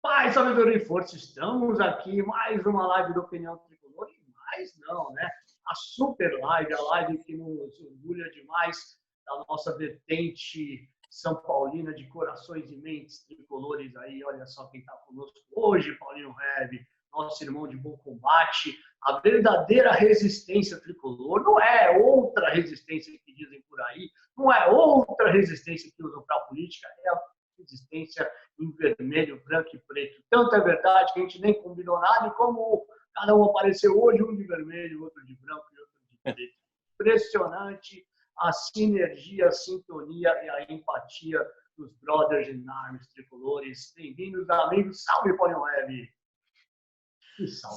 Paz, sabedoria e força, estamos aqui, mais uma live do Opinião Tricolor, e mais não, né? A super live, a live que nos orgulha demais da nossa vertente São Paulina de corações e mentes tricolores aí. Olha só quem está conosco hoje, Paulinho Rebe, nosso irmão de bom combate. A verdadeira resistência tricolor não é outra resistência que dizem por aí, não é outra resistência que usam para a política, é a resistência em vermelho, branco e preto. Tanto é verdade que a gente nem combinou nada, e como cada um apareceu hoje, um de vermelho, outro de branco e outro de preto. Impressionante a sinergia, a sintonia e a empatia dos brothers in arms tricolores. Bem-vindos, amigos. Salve, Paulinho Web.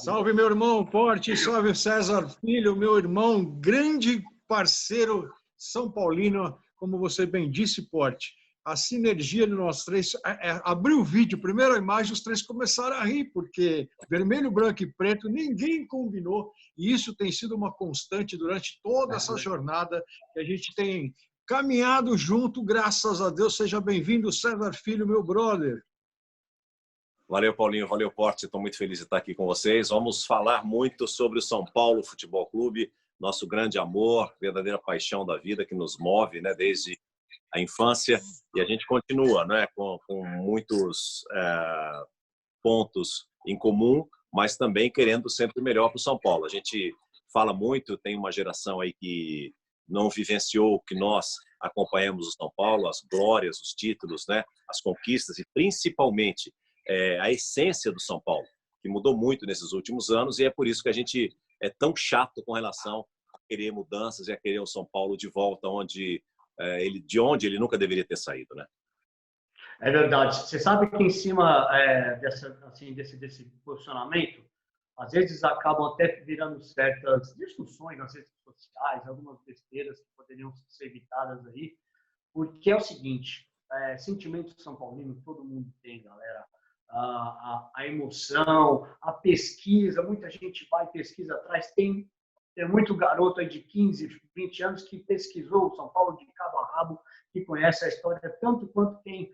Salve, meu irmão Forte, salve César Filho, meu irmão, grande parceiro São Paulino, como você bem disse, Forte. A sinergia de nós três, abriu o vídeo, primeira imagem, os três começaram a rir, porque vermelho, branco e preto, ninguém combinou, e isso tem sido uma constante durante toda essa jornada que a gente tem caminhado junto, graças a Deus. Seja bem-vindo, César Filho, meu brother. Valeu, Paulinho. Valeu, Porte. Estou muito feliz de estar aqui com vocês. Vamos falar muito sobre o São Paulo Futebol Clube, nosso grande amor, verdadeira paixão da vida que nos move, né, desde a infância. E a gente continua, né, com muitos pontos em comum, mas também querendo sempre o melhor para o São Paulo. A gente fala muito, tem uma geração aí que não vivenciou o que nós acompanhamos o São Paulo, as glórias, os títulos, né, as conquistas e principalmente a essência do São Paulo, que mudou muito nesses últimos anos, e é por isso que a gente é tão chato com relação a querer mudanças e a querer o São Paulo de volta de onde ele nunca deveria ter saído, né? É verdade. Você sabe que em cima desse posicionamento, às vezes acabam até virando certas discussões nas redes sociais, algumas besteiras que poderiam ser evitadas aí, porque é o seguinte, sentimento São Paulino todo mundo tem, galera. A emoção, a pesquisa, muita gente vai pesquisa atrás, tem muito garoto aí de 15, 20 anos que pesquisou o São Paulo de cabo a rabo, que conhece a história tanto quanto quem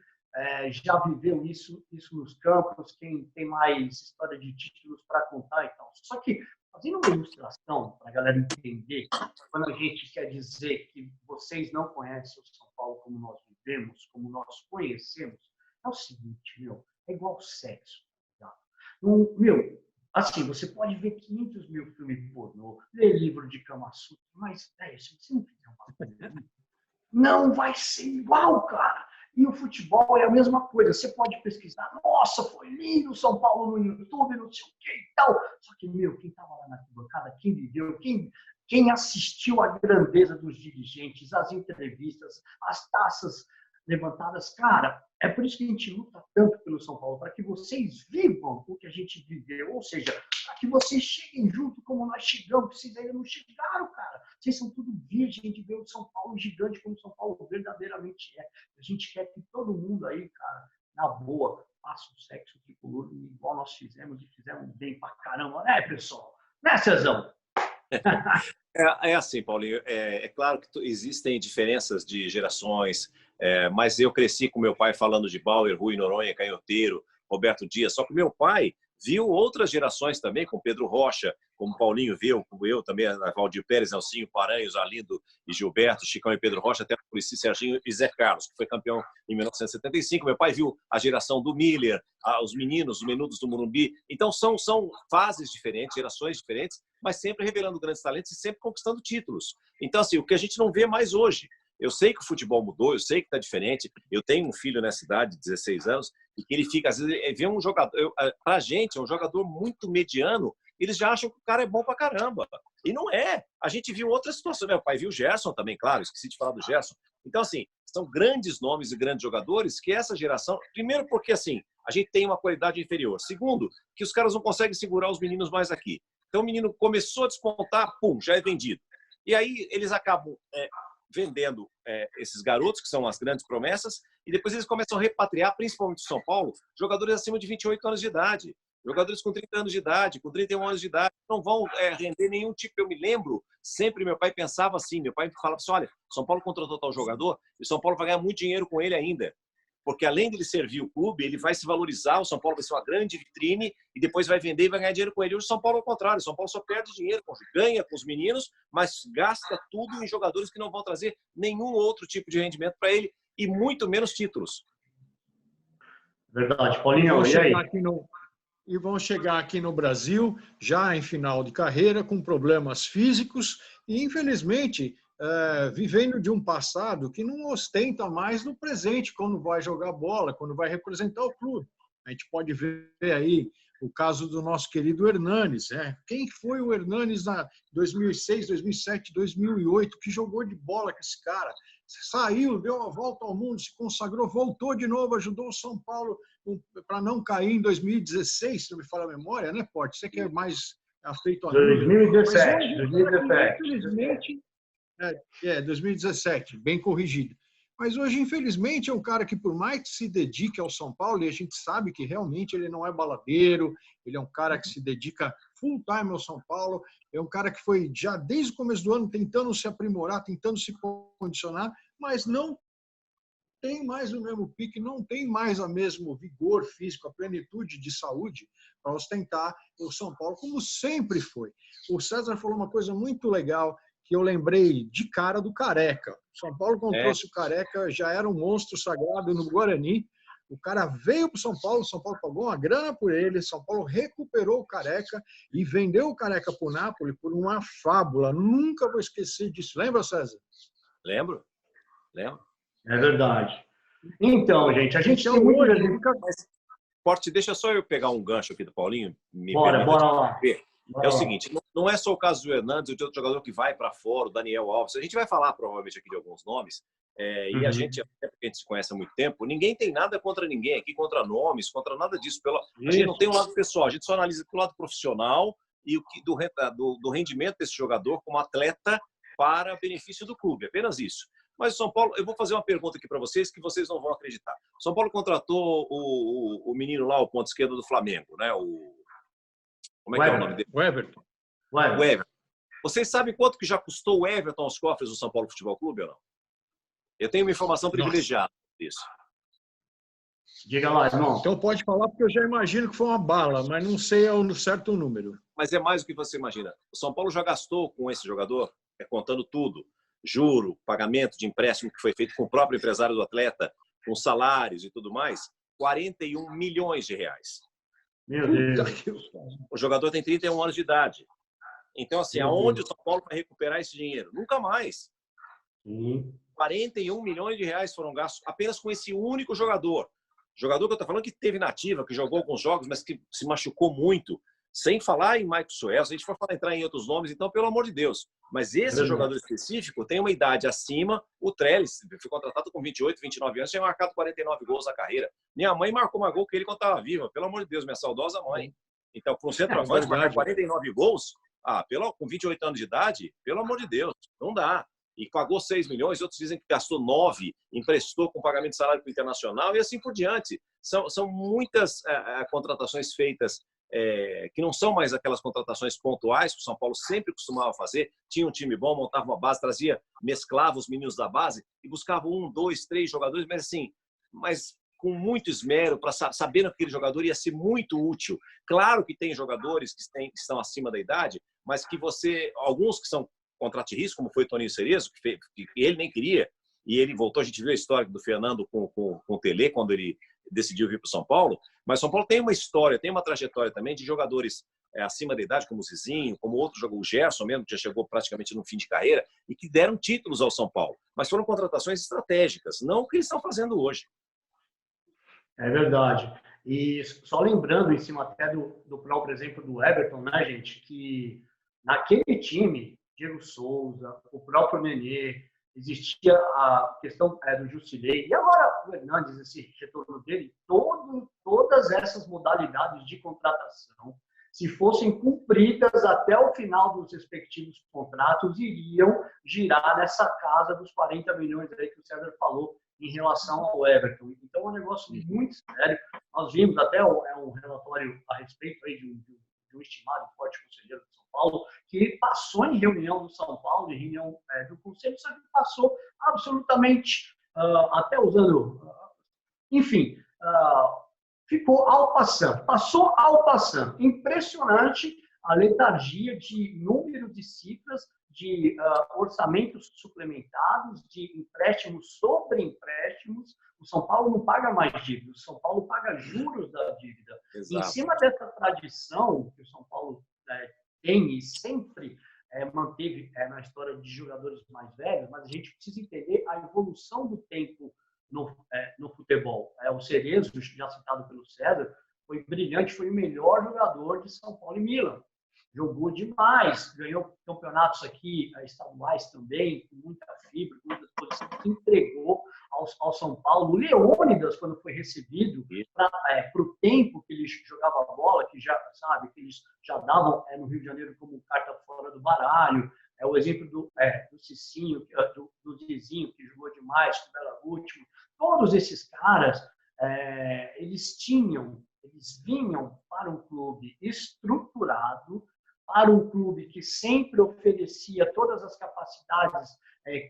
já viveu isso nos campos, quem tem mais história de títulos para contar e tal. Só que, fazendo uma ilustração para a galera entender, quando a gente quer dizer que vocês não conhecem o São Paulo como nós vivemos, como nós conhecemos, é o seguinte, meu, é igual sexo. Tá? Assim, você pode ver 500 mil filmes pornô, ler livro de Kama Sutra, mas, se você não fizer uma coisa, não vai ser igual, cara. E o futebol é a mesma coisa. Você pode pesquisar, nossa, foi lindo o São Paulo no YouTube, não sei o que e tal. Só que, quem estava lá na arquibancada, quem viveu, quem assistiu à grandeza dos dirigentes, as entrevistas, as taças levantadas, cara, é por isso que a gente luta tanto pelo São Paulo, para que vocês vivam o que a gente viveu, ou seja, para que vocês cheguem junto como nós chegamos, que vocês ainda não chegaram, cara. Vocês são tudo virgem de ver o São Paulo gigante como o São Paulo verdadeiramente é. A gente quer que todo mundo aí, cara, na boa, faça o sexo tricolor igual nós fizemos e fizemos bem pra caramba, né, pessoal? Né, Cezão? É assim, Paulinho, é claro que existem diferenças de gerações, mas eu cresci com meu pai falando de Bauer, Rui Noronha, Canhoteiro, Roberto Dias, só que meu pai viu outras gerações também, com Pedro Rocha, como Paulinho viu, como eu também, Valdir Pérez, Nelsinho, Paranhos, Arlindo e Gilberto, Chicão e Pedro Rocha, até por isso Serginho e Zé Carlos, que foi campeão em 1975. Meu pai viu a geração do Miller, os meninos, os menudos do Morumbi. Então são fases diferentes, gerações diferentes, mas sempre revelando grandes talentos e sempre conquistando títulos. Então, assim, o que a gente não vê mais hoje. Eu sei que o futebol mudou, eu sei que está diferente. Eu tenho um filho nessa idade, de 16 anos, e que ele fica, às vezes, vê um jogador. Para a gente, é um jogador muito mediano, eles já acham que o cara é bom pra caramba. E não é. A gente viu outras situações. Meu pai viu o Gerson também, claro, esqueci de falar do Gerson. Então, assim, são grandes nomes e grandes jogadores que essa geração. Primeiro, porque, assim, a gente tem uma qualidade inferior. Segundo, que os caras não conseguem segurar os meninos mais aqui. Então, o menino começou a despontar, pum, já é vendido. E aí eles acabam vendendo esses garotos, que são as grandes promessas, e depois eles começam a repatriar, principalmente do São Paulo, jogadores acima de 28 anos de idade. Jogadores com 30 anos de idade, com 31 anos de idade, não vão render nenhum tipo. Eu me lembro, sempre meu pai pensava assim, meu pai falava assim, olha, São Paulo contratou tal jogador, e São Paulo vai ganhar muito dinheiro com ele ainda. porque além de ele servir o clube, ele vai se valorizar, o São Paulo vai ser uma grande vitrine e depois vai vender e vai ganhar dinheiro com ele. Hoje o São Paulo é o contrário, o São Paulo só perde dinheiro, ganha com os meninos, mas gasta tudo em jogadores que não vão trazer nenhum outro tipo de rendimento para ele e muito menos títulos. Verdade, Paulinho, e aí? E vão chegar aqui no Brasil, já em final de carreira, com problemas físicos e, infelizmente, vivendo de um passado que não ostenta mais no presente, quando vai jogar bola, quando vai representar o clube. A gente pode ver aí o caso do nosso querido Hernanes. Quem foi o Hernanes na 2006, 2007, 2008, que jogou de bola com esse cara? Saiu, deu a volta ao mundo, se consagrou, voltou de novo, ajudou o São Paulo para não cair em 2016, se não me falha a memória, né, Porte? Você que é mais afeito a números. 2017. 2017. Infelizmente, 2017, bem corrigido. Mas hoje, infelizmente, é um cara que, por mais que se dedique ao São Paulo, e a gente sabe que realmente ele não é baladeiro, ele é um cara que se dedica full time ao São Paulo, é um cara que foi já desde o começo do ano tentando se aprimorar, tentando se condicionar, mas não tem mais o mesmo pique, não tem mais o mesmo vigor físico, a plenitude de saúde para ostentar o São Paulo, como sempre foi. O César falou uma coisa muito legal, que eu lembrei de cara do Careca. O São Paulo, quando trouxe o Careca, já era um monstro sagrado no Guarani. O cara veio para o São Paulo pagou uma grana por ele, São Paulo recuperou o Careca e vendeu o Careca para o Napoli por uma fábula. Nunca vou esquecer disso. Lembra, César? Lembro. É verdade. Então, gente, a gente então, tem muito... Porte, deixa só eu pegar um gancho aqui do Paulinho. Bora lá. É o seguinte, não é só o caso do Hernandes ou de outro jogador que vai para fora, o Daniel Alves. A gente vai falar provavelmente aqui de alguns nomes. E a gente, até porque a gente se conhece há muito tempo, ninguém tem nada contra ninguém aqui, contra nomes, contra nada disso. A gente não tem um lado pessoal, a gente só analisa o lado profissional e do rendimento desse jogador como atleta para benefício do clube, apenas isso. Mas o São Paulo, eu vou fazer uma pergunta aqui para vocês que vocês não vão acreditar. O São Paulo contratou o menino lá, o ponto esquerdo do Flamengo, né? Como é que é o nome dele? O Everton. O Everton. Vocês sabem quanto que já custou o Everton aos cofres do São Paulo Futebol Clube ou não? Eu tenho uma informação privilegiada disso. Diga lá, irmão. Então pode falar, porque eu já imagino que foi uma bala, mas não sei o certo número. Mas é mais do que você imagina. O São Paulo já gastou com esse jogador, contando tudo, juro, pagamento de empréstimo que foi feito com o próprio empresário do atleta, com salários e tudo mais, 41 milhões de reais. Meu Deus. O jogador tem 31 anos de idade. Então, assim, aonde o São Paulo vai recuperar esse dinheiro? Nunca mais. 41 milhões de reais foram gastos apenas com esse único jogador. Jogador que eu estou falando que teve nativa, que jogou alguns jogos, mas que se machucou muito. Sem falar em Michael Suel, se a gente for entrar em outros nomes, então, pelo amor de Deus. Mas esse jogador específico tem uma idade acima. O Trellis foi contratado com 28, 29 anos, tinha marcado 49 gols na carreira. Minha mãe marcou uma gol que ele quando estava viva. Pelo amor de Deus, minha saudosa mãe. Então, com o centroavante, marcar 49 gols, com 28 anos de idade, pelo amor de Deus, não dá. E pagou 6 milhões, outros dizem que gastou 9, emprestou com pagamento de salário para o Internacional e assim por diante. São muitas contratações feitas que não são mais aquelas contratações pontuais que o São Paulo sempre costumava fazer. Tinha um time bom, montava uma base, mesclava os meninos da base e buscava 1, 2, 3 jogadores, mas com muito esmero, para sabendo que aquele jogador ia ser muito útil. Claro que tem jogadores que estão acima da idade, mas que alguns que são contrato de risco, como foi o Toninho Cerezo, que ele nem queria, e ele voltou. A gente viu a história do Fernando com o Tele, quando ele decidiu vir para o São Paulo, mas o São Paulo tem uma história, tem uma trajetória também de jogadores acima da idade, como o Zizinho, como outro jogador, o Gerson mesmo, que já chegou praticamente no fim de carreira, e que deram títulos ao São Paulo, mas foram contratações estratégicas, não o que eles estão fazendo hoje. É verdade. E só lembrando, em cima até do próprio exemplo do Everton, né, gente, que naquele time, Diego Souza, o próprio Nenê, existia a questão do Jusilei, e agora o Hernandes, esse retorno dele, todas essas modalidades de contratação, se fossem cumpridas até o final dos respectivos contratos, iriam girar nessa casa dos 40 milhões aí que o César falou em relação ao Everton. Então é um negócio muito sério. Nós vimos até um relatório a respeito aí de um estimado forte conselheiro de São Paulo, que passou em reunião do São Paulo, em reunião do Conselho, só que passou absolutamente, até usando Enfim, ficou ao passando, passou ao passando. Impressionante a letargia de número de cifras, de orçamentos suplementados, de empréstimos sobre empréstimos. O São Paulo não paga mais dívida, o São Paulo paga juros da dívida. Exato. Em cima dessa tradição que o São Paulo tem e sempre manteve na história de jogadores mais velhos, mas a gente precisa entender a evolução do tempo no futebol. O Cerezo, já citado pelo César, foi brilhante, foi o melhor jogador de São Paulo e Milan. Jogou demais, ganhou campeonatos aqui estaduais também, com muita fibra, com muita posição, entregou ao São Paulo. O Leônidas, quando foi recebido, para o tempo que ele jogava bola, que já sabe, que eles já davam no Rio de Janeiro como carta fora do baralho, o exemplo do Cicinho, do Zizinho, que jogou demais, com o Bela Último. Todos esses caras, eles vinham para um clube estruturado, para um clube que sempre oferecia todas as capacidades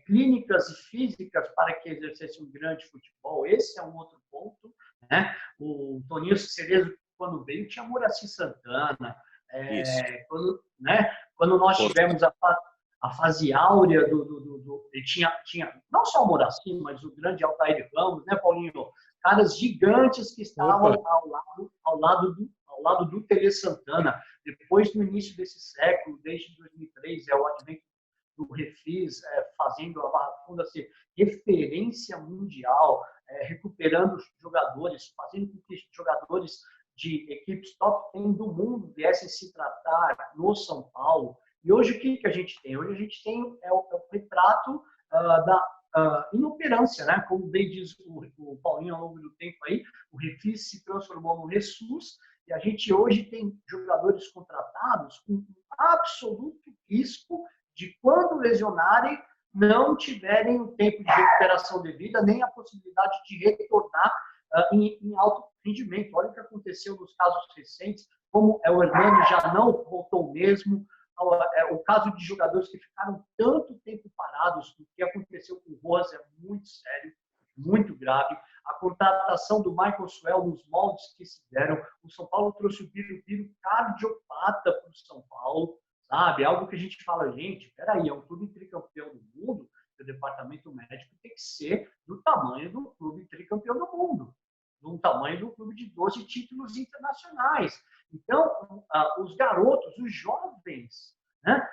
clínicas e físicas para que exercesse um grande futebol. Esse é um outro ponto, né? O Toninho Cerezo, quando veio, tinha Muracy Santana. Quando nós tivemos a fase áurea ele tinha não só o Muracy, mas o grande Altair Ramos, né, Paulinho? Caras gigantes que estavam ao lado do Tele Santana. Depois, no início desse século, desde 2003, o advento do Refis, fazendo a Barra Funda ser referência mundial, recuperando os jogadores, fazendo com que jogadores de equipes top 10 do mundo viessem se tratar no São Paulo. E hoje, o que a gente tem? Hoje a gente tem o retrato da inoperância, né? Como bem diz o Paulinho ao longo do tempo aí, o Refis se transformou no Ressus, e a gente hoje tem jogadores contratados com absoluto risco de, quando lesionarem, não tiverem o tempo de recuperação devida, nem a possibilidade de retornar em alto rendimento. Olha o que aconteceu nos casos recentes, como o Hernani já não voltou mesmo, o caso de jogadores que ficaram tanto tempo parados, o que aconteceu com o Rojas é muito sério, muito grave. A contratação do Michael Suell nos moldes que se deram. O São Paulo trouxe o Biro cardiopata para o São Paulo, sabe? Algo que a gente fala, gente, peraí, é um clube tricampeão do mundo, o departamento médico tem que ser do tamanho do clube tricampeão do mundo, do tamanho do clube de 12 títulos internacionais. Então, os garotos, os jovens, né,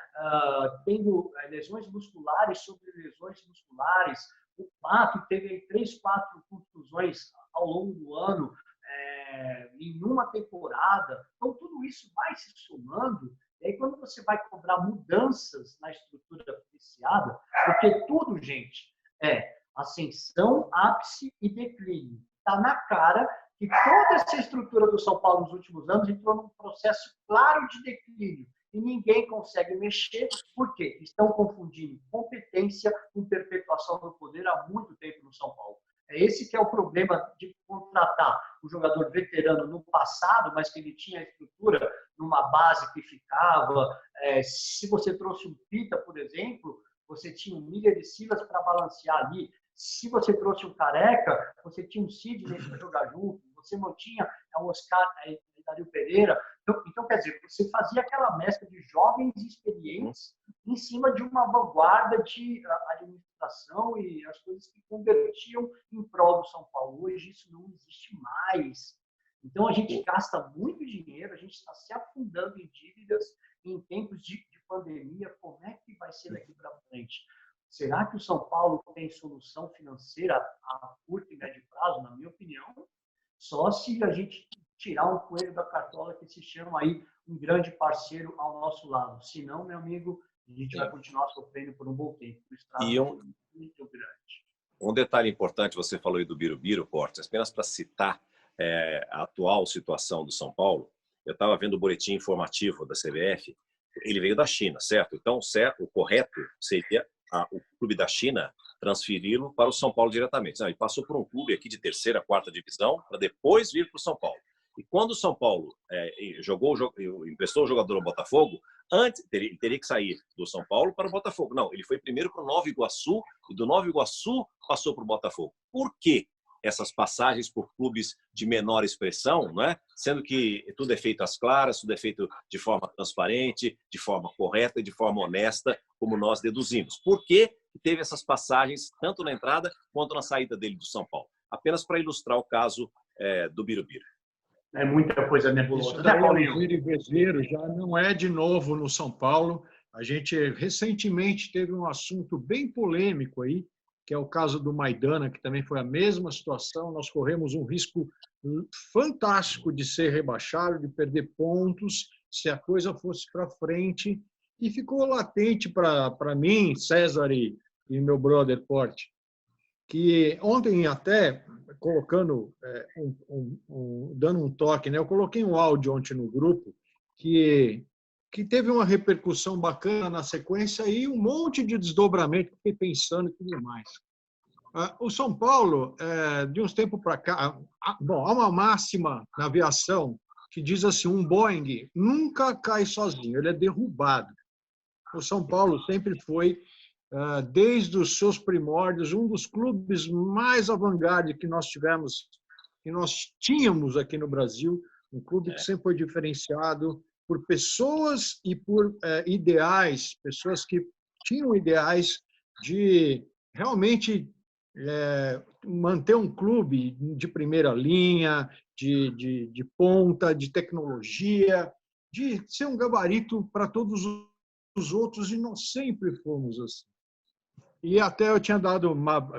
tendo lesões musculares sobre lesões musculares. O Pato teve 3, 4 contusões ao longo do ano, em uma temporada. Então, tudo isso vai se somando. E aí, quando você vai cobrar mudanças na estrutura viciada, porque tudo, gente, ascensão, ápice e declínio. Está na cara que toda essa estrutura do São Paulo nos últimos anos entrou num processo claro de declínio. E ninguém consegue mexer, porque estão confundindo competência com perpetuação do poder há muito tempo no São Paulo. É esse que é o problema de contratar um jogador veterano no passado, mas que ele tinha a estrutura numa base que ficava. Se você trouxe um Pita, por exemplo, você tinha um Miller e Silas para balancear ali. Se você trouxe um Careca, você tinha um Sidney para jogar junto. Você mantinha o Oscar e Dario Pereira. Então, quer dizer, você fazia aquela mescla de jovens e experientes em cima de uma vanguarda de administração e as coisas que convertiam em prol do São Paulo. Hoje isso não existe mais. Então, a gente gasta muito dinheiro, a gente está se afundando em dívidas em tempos de pandemia. Como é que vai ser daqui para frente? Será que o São Paulo tem solução financeira a curto e médio prazo? Na minha opinião, só se a gente tirar um coelho da cartola que se chama aí um grande parceiro ao nosso lado. Se não, meu amigo, a gente vai continuar sofrendo por um bom tempo. O estrago é muito grande. Um detalhe importante, você falou aí do Birubiru, Portes, apenas para citar a atual situação do São Paulo. Eu estava vendo o boletim informativo da CBF, ele veio da China, certo? Então, o correto seria o clube da China transferi-lo para o São Paulo diretamente. Não, ele passou por um clube aqui de terceira, quarta divisão, para depois vir para o São Paulo. E quando o São Paulo emprestou o jogador ao Botafogo, antes teria que sair do São Paulo para o Botafogo. Não, ele foi primeiro para o Nova Iguaçu e do Nova Iguaçu passou para o Botafogo. Por quê? essas passagens por clubes de menor expressão, não é? Sendo que tudo é feito às claras, tudo é feito de forma transparente, de forma correta e de forma honesta, como nós deduzimos. Por que teve essas passagens, tanto na entrada quanto na saída dele do São Paulo? Apenas para ilustrar o caso do Birubiru. É muita coisa nebulosa. Isso daí é um vira e vezeiro, já não é de novo no São Paulo. A gente recentemente teve um assunto bem polêmico aí, que é o caso do Maidana, que também foi a mesma situação. Nós corremos um risco fantástico de ser rebaixado, de perder pontos, se a coisa fosse para frente. E ficou latente para mim, César e meu brother Porte, que ontem até, colocando, dando um toque, né? Eu coloquei um áudio ontem no grupo que teve uma repercussão bacana na sequência e um monte de desdobramento, fiquei pensando e tudo mais. O São Paulo, de uns tempos para cá, bom, há uma máxima na aviação que diz assim, um Boeing nunca cai sozinho, ele é derrubado. O São Paulo sempre foi, desde os seus primórdios, um dos clubes mais avant-garde que nós tínhamos aqui no Brasil, um clube que sempre foi diferenciado por pessoas e por ideais, pessoas que tinham ideais de realmente manter um clube de primeira linha, de ponta, de tecnologia, de ser um gabarito para todos os outros, e nós sempre fomos assim. E até eu tinha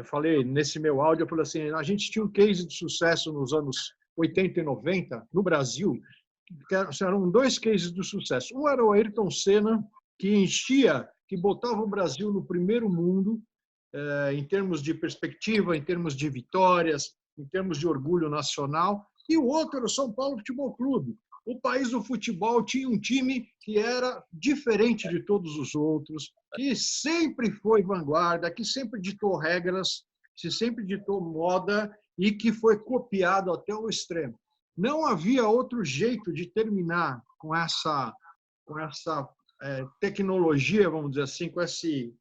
falei nesse meu áudio, eu falei assim, a gente tinha um case de sucesso nos anos 80 e 90, no Brasil, que eram dois cases de sucesso. Um era o Ayrton Senna, que enchia, que botava o Brasil no primeiro mundo, em termos de perspectiva, em termos de vitórias, em termos de orgulho nacional, e o outro era o São Paulo Futebol Clube. O país do futebol tinha um time que era diferente de todos os outros, que sempre foi vanguarda, que sempre ditou regras, que sempre ditou moda e que foi copiado até o extremo. Não havia outro jeito de terminar com essa tecnologia, vamos dizer assim, com esse...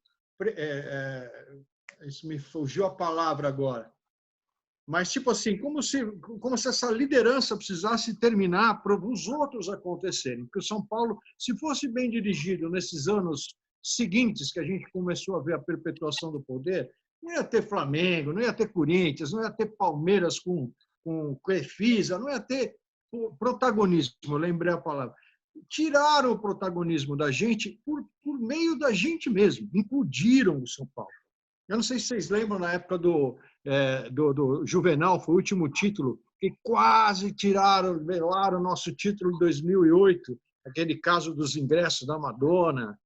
isso me fugiu a palavra agora. Mas, tipo assim, como se essa liderança precisasse terminar para os outros acontecerem. Porque o São Paulo, se fosse bem dirigido nesses anos seguintes, que a gente começou a ver a perpetuação do poder, não ia ter Flamengo, não ia ter Corinthians, não ia ter Palmeiras com Crefisa, não ia ter protagonismo, eu lembrei a palavra. Tiraram o protagonismo da gente por meio da gente mesmo, implodiram o São Paulo. Eu não sei se vocês lembram, na época do Juvenal, foi o último título, que quase velaram o nosso título de 2008, aquele caso dos ingressos da Madonna,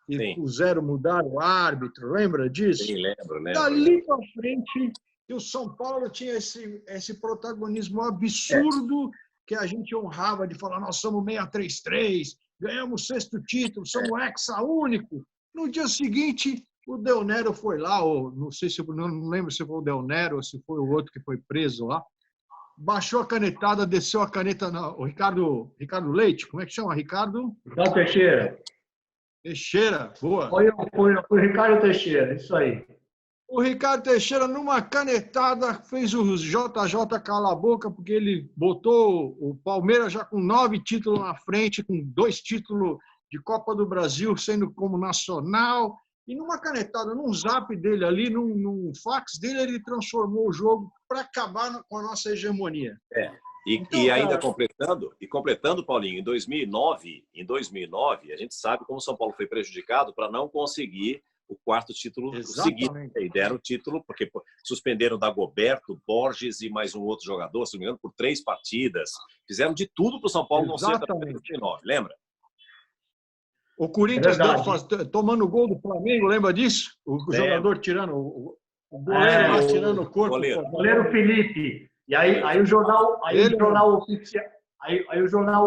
e puseram, mudaram o árbitro, lembra disso? Sim, lembro. Dali para frente, o São Paulo tinha esse protagonismo absurdo que a gente honrava de falar, nós somos 633, ganhamos o 6º título, somos hexa-único. No dia seguinte, o Del Nero foi lá, ou não sei se não lembro se foi o Del Nero ou se foi o outro que foi preso lá, baixou a canetada, desceu a caneta o Ricardo Leite, como é que chama? Ricardo Teixeira. Teixeira, boa. Foi o Ricardo Teixeira, isso aí. O Ricardo Teixeira, numa canetada, fez o JJ calar a boca, porque ele botou o Palmeiras já com 9 títulos na frente, com 2 títulos de Copa do Brasil, sendo como nacional. E numa canetada, num zap dele ali, num fax dele, ele transformou o jogo para acabar com a nossa hegemonia. E ainda completando, Paulinho, em 2009, a gente sabe como o São Paulo foi prejudicado para não conseguir o 4º título seguido. E deram o título porque suspenderam Dagoberto, Borges e mais um outro jogador, se não me engano, por 3 partidas. Fizeram de tudo para o São Paulo não ser até 2009, lembra? O Corinthians tomando gol do Flamengo, lembra disso? O jogador tirando, o goleiro tirando o corpo. O goleiro Felipe. E aí o jornal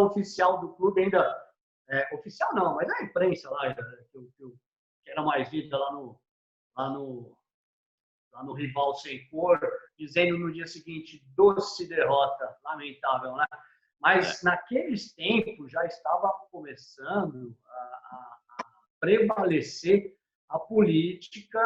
oficial do clube ainda... oficial não, mas a imprensa lá, que era mais vista lá no rival sem cor, dizendo no dia seguinte, doce derrota, lamentável, né? Mas naqueles tempos já estava começando a prevalecer a política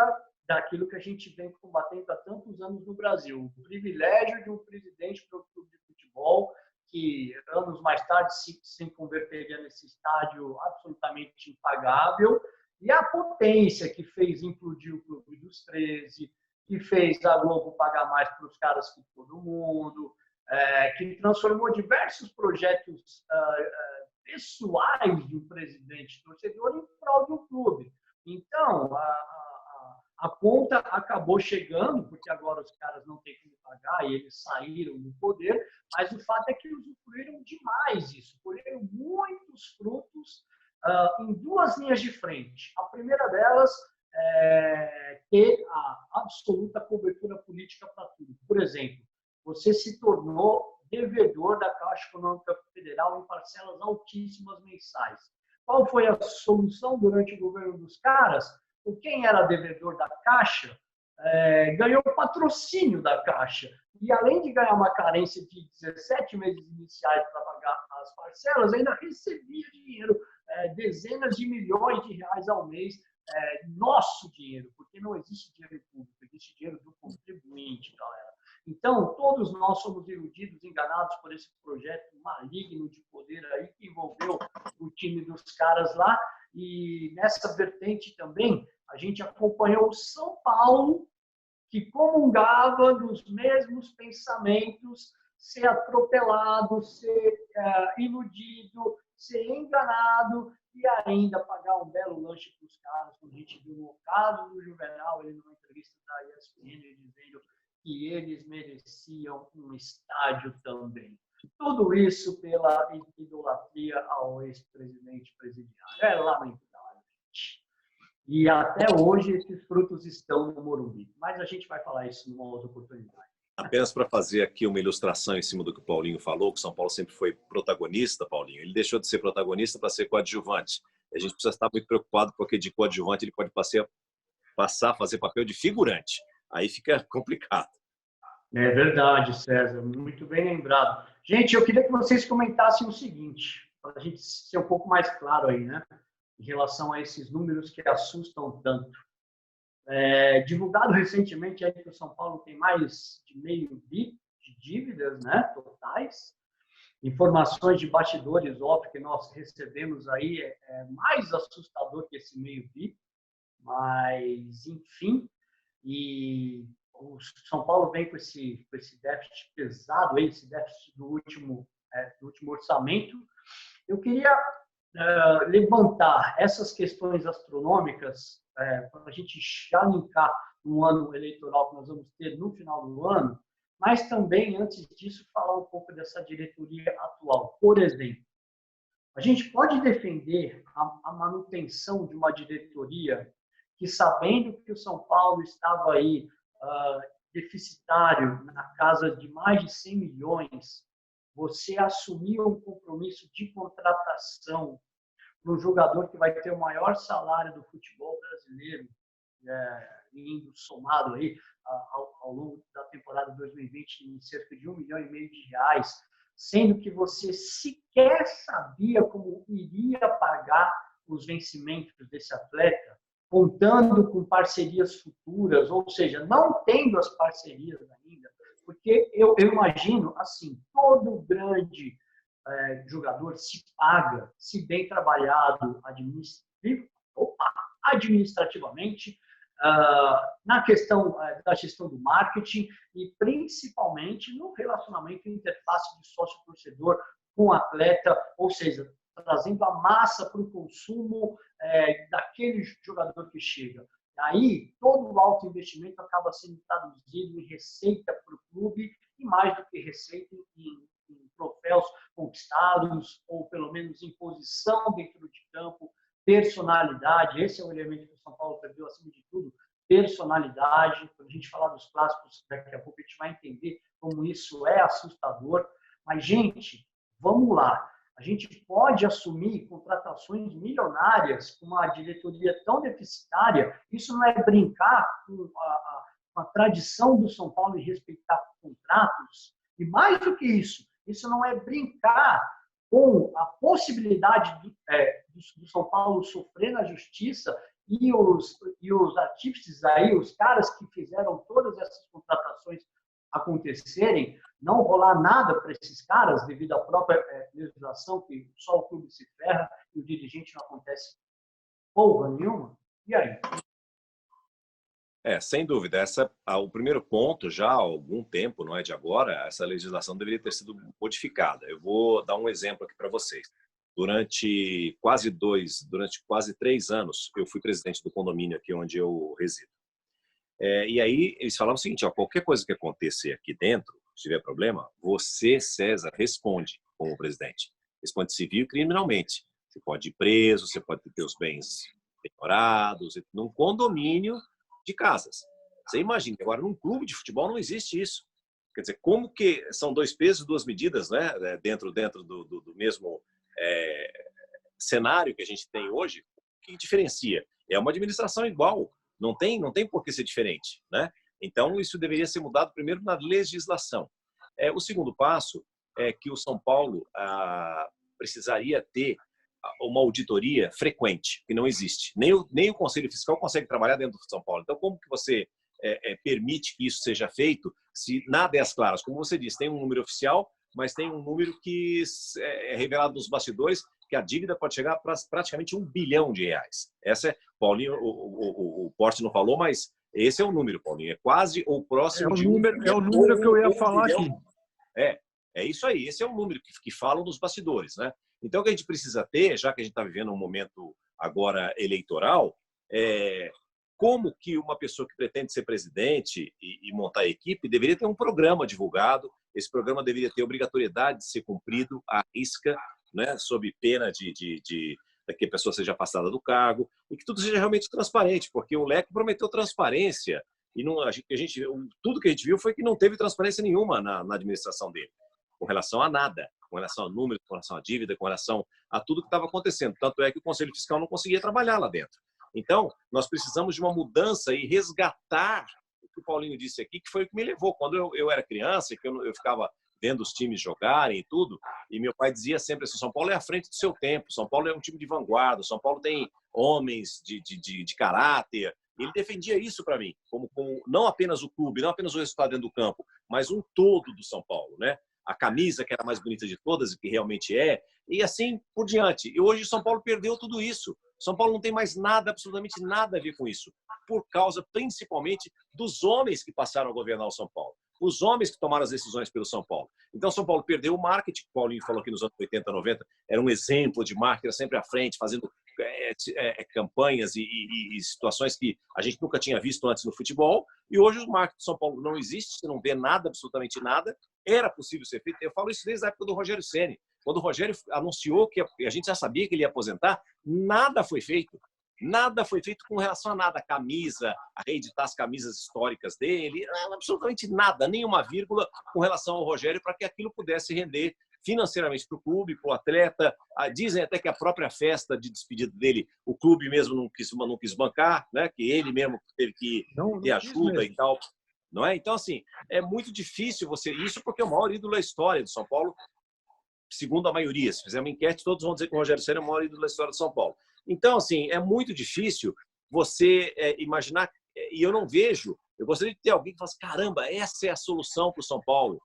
daquilo que a gente vem combatendo há tantos anos no Brasil. O privilégio de um presidente para o clube de futebol, que anos mais tarde se converteria nesse estádio absolutamente impagável, e a potência que fez implodir o Clube dos 13, que fez a Globo pagar mais para os caras que todo mundo, que transformou diversos projetos pessoais de um presidente torcedor em prol do clube. Então, a conta acabou chegando, porque agora os caras não têm como pagar e eles saíram do poder, mas o fato é que usufruíram demais isso, colheram muitos frutos em duas linhas de frente. A primeira delas é ter a absoluta cobertura política para tudo. Por exemplo, você se tornou devedor da Caixa Econômica Federal em parcelas altíssimas mensais. Qual foi a solução durante o governo dos caras? Quem era devedor da Caixa ganhou patrocínio da Caixa. E, além de ganhar uma carência de 17 meses iniciais para pagar as parcelas, ainda recebia dinheiro, dezenas de milhões de reais ao mês, nosso dinheiro, porque não existe dinheiro público, existe dinheiro do contribuinte, galera. Então, todos nós somos iludidos, enganados por esse projeto maligno de poder aí que envolveu o time dos caras lá. E nessa vertente também, a gente acompanhou o São Paulo, que comungava dos mesmos pensamentos, ser atropelado, ser iludido, ser enganado e ainda pagar um belo lanche para os caras. Como a gente viu no caso do Juvenal, ele numa entrevista da ESPN, dizendo que eles mereciam um estádio também. Tudo isso pela idolatria ao ex-presidente presidiário. É lamentável, gente. E até hoje esses frutos estão no Morumbi. Mas a gente vai falar isso numa outra oportunidade. Apenas para fazer aqui uma ilustração em cima do que o Paulinho falou, que o São Paulo sempre foi protagonista, Paulinho. Ele deixou de ser protagonista para ser coadjuvante. A gente precisa estar muito preocupado porque de coadjuvante ele pode passar a fazer papel de figurante. Aí fica complicado. É verdade, César. Muito bem lembrado. Gente, eu queria que vocês comentassem o seguinte, para a gente ser um pouco mais claro aí, né? Em relação a esses números que assustam tanto. Divulgado recentemente aí que o São Paulo tem mais de meio bi de dívidas, né, totais. Informações de bastidores, óbvio, que nós recebemos aí é mais assustador que esse meio bi, mas enfim, e o São Paulo vem com esse déficit pesado, esse déficit do último orçamento. Eu queria levantar essas questões astronômicas para a gente já linkar no ano eleitoral que nós vamos ter no final do ano, mas também, antes disso, falar um pouco dessa diretoria atual. Por exemplo, a gente pode defender a manutenção de uma diretoria que, sabendo que o São Paulo estava aí deficitário na casa de mais de 100 milhões, você assumiu um compromisso de contratação para um jogador que vai ter o maior salário do futebol brasileiro, indo somado aí ao longo da temporada 2020 em cerca de 1,5 milhão de reais, sendo que você sequer sabia como iria pagar os vencimentos desse atleta, contando com parcerias futuras, ou seja, não tendo as parcerias ainda, porque eu imagino, assim, todo grande jogador se paga, se bem trabalhado administrativamente, na questão da gestão do marketing e principalmente no relacionamento e interface de sócio-torcedor com o atleta, ou seja, trazendo a massa para o consumo daquele jogador que chega. Aí, todo o alto investimento acaba sendo traduzido em receita para o clube e, mais do que receita, em troféus conquistados ou, pelo menos, em posição dentro de campo, personalidade. Esse é o elemento que o São Paulo perdeu, acima de tudo, personalidade. Quando a gente falar dos clássicos, daqui a pouco a gente vai entender como isso é assustador. Mas, gente, vamos lá. A gente pode assumir contratações milionárias com uma diretoria tão deficitária. Isso não é brincar com a tradição do São Paulo em respeitar contratos. E mais do que isso não é brincar com a possibilidade do São Paulo sofrer na justiça e os artífices aí, os caras que fizeram todas essas contratações acontecerem, não rolar nada para esses caras devido à própria legislação, que só o clube se ferra e o dirigente não acontece porra nenhuma? E aí? Sem dúvida. O primeiro ponto, já há algum tempo, não é de agora, essa legislação deveria ter sido modificada. Eu vou dar um exemplo aqui para vocês. Durante quase 3 anos, eu fui presidente do condomínio aqui onde eu resido. E aí eles falavam o seguinte, qualquer coisa que acontecer aqui dentro, se tiver problema, você, César, responde como presidente. Responde civil e criminalmente. Você pode ir preso, você pode ter os bens penhorados, num condomínio de casas. Você imagina, agora num clube de futebol não existe isso. Quer dizer, como que são 2 pesos, 2 medidas, né? dentro do mesmo cenário que a gente tem hoje, o que diferencia? É uma administração igual, não tem por que ser diferente, né? Então, isso deveria ser mudado primeiro na legislação. O segundo passo é que o São Paulo precisaria ter uma auditoria frequente, que não existe. Nem o Conselho Fiscal consegue trabalhar dentro do São Paulo. Então, como que você permite que isso seja feito se nada é às claras? Como você disse, tem um número oficial, mas tem um número que é revelado nos bastidores, que a dívida pode chegar para praticamente R$1 bilhão. Essa Paulinho, o Porte não falou, mas esse é o número, Paulinho. É quase ou próximo de é o número que eu ia falar bilhão. aqui. É isso aí. Esse é o número que falam nos bastidores, né? Então, o que a gente precisa ter, já que a gente está vivendo um momento agora eleitoral, como que uma pessoa que pretende ser presidente e montar a equipe deveria ter um programa divulgado. Esse programa deveria ter obrigatoriedade de ser cumprido à risca, né, sob pena de que a pessoa seja afastada do cargo e que tudo seja realmente transparente, porque o Leco prometeu transparência e tudo que a gente viu foi que não teve transparência nenhuma na administração dele, com relação a nada, com relação a números, com relação à dívida, com relação a tudo que estava acontecendo. Tanto é que o Conselho Fiscal não conseguia trabalhar lá dentro. Então, nós precisamos de uma mudança e resgatar o que o Paulinho disse aqui, que foi o que me levou. Quando eu era criança, que eu ficava vendo os times jogarem e tudo, e meu pai dizia sempre assim, São Paulo é à frente do seu tempo, São Paulo é um time de vanguarda, São Paulo tem homens de caráter. Ele defendia isso para mim, como não apenas o clube, não apenas o resultado dentro do campo, mas um todo do São Paulo, né? A camisa que era a mais bonita de todas, e que realmente é, e assim por diante. E hoje o São Paulo perdeu tudo isso. São Paulo não tem mais nada, absolutamente nada a ver com isso, por causa principalmente dos homens que passaram a governar o São Paulo, os homens que tomaram as decisões pelo São Paulo. Então, São Paulo perdeu o marketing, o Paulinho falou que nos anos 80, 90, era um exemplo de marketing, era sempre à frente, fazendo campanhas e situações que a gente nunca tinha visto antes no futebol, e hoje o marketing de São Paulo não existe, você não vê nada, absolutamente nada, era possível ser feito. Eu falo isso desde a época do Rogério Ceni. Quando o Rogério anunciou que a gente já sabia que ele ia aposentar, nada foi feito. Nada foi feito com relação a nada. Camisa, a reeditar as camisas históricas dele, absolutamente nada, nenhuma vírgula com relação ao Rogério para que aquilo pudesse render financeiramente para o clube, para o atleta. Dizem até que a própria festa de despedida dele, o clube mesmo não quis bancar, né? Que ele mesmo teve que ter ajuda e tal. Não é? Então, assim, é muito difícil isso porque é o maior ídolo da história do São Paulo, segundo a maioria. Se fizer uma enquete, todos vão dizer que o Rogério Ceni é o maior ídolo da história do São Paulo. Então, assim, é muito difícil você imaginar, e eu não vejo, eu gostaria de ter alguém que falasse, caramba, essa é a solução para o São Paulo.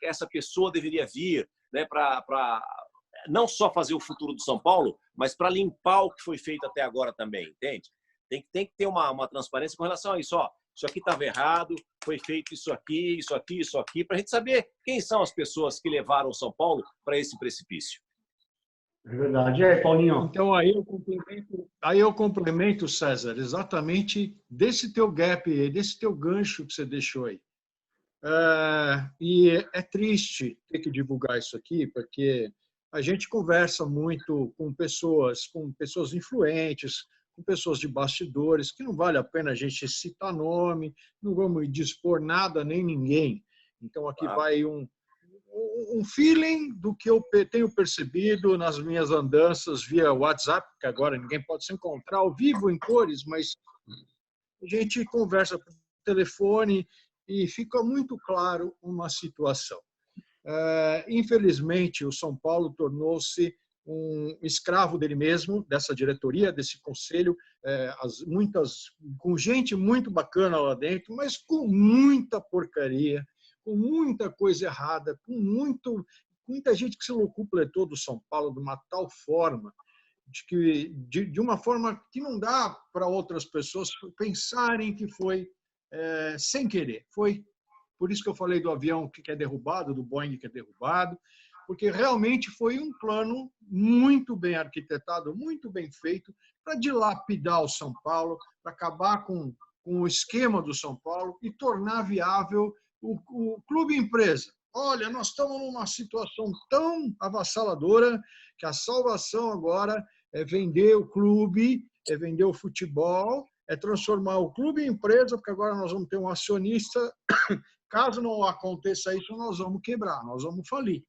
Essa pessoa deveria vir, né, para não só fazer o futuro do São Paulo, mas para limpar o que foi feito até agora também, entende? Tem que ter uma transparência com relação a isso. Isso aqui estava errado, foi feito isso aqui, para a gente saber quem são as pessoas que levaram o São Paulo para esse precipício. É verdade. Paulinho? Então, aí eu complemento, César, exatamente desse teu gap, desse teu gancho que você deixou aí. E é triste ter que divulgar isso aqui, porque a gente conversa muito com pessoas influentes, com pessoas de bastidores, que não vale a pena a gente citar nome, não vamos dispor nada nem ninguém. Então, aqui vai um feeling do que eu tenho percebido nas minhas andanças via WhatsApp, que agora ninguém pode se encontrar ao vivo em cores, mas a gente conversa por telefone e fica muito claro uma situação. Infelizmente, o São Paulo tornou-se um escravo dele mesmo, dessa diretoria, desse conselho, com gente muito bacana lá dentro, mas com muita porcaria, com muita coisa errada, com muita gente que se locupletou do São Paulo de uma tal forma, de uma forma que não dá para outras pessoas pensarem que foi sem querer. Foi por isso que eu falei do avião que é derrubado, do Boeing que é derrubado, porque realmente foi um plano muito bem arquitetado, muito bem feito, para dilapidar o São Paulo, para acabar com o esquema do São Paulo e tornar viável o clube empresa. Olha, nós estamos numa situação tão avassaladora que a salvação agora é vender o clube, é vender o futebol, é transformar o clube em empresa, porque agora nós vamos ter um acionista. Caso não aconteça isso, nós vamos quebrar, nós vamos falir.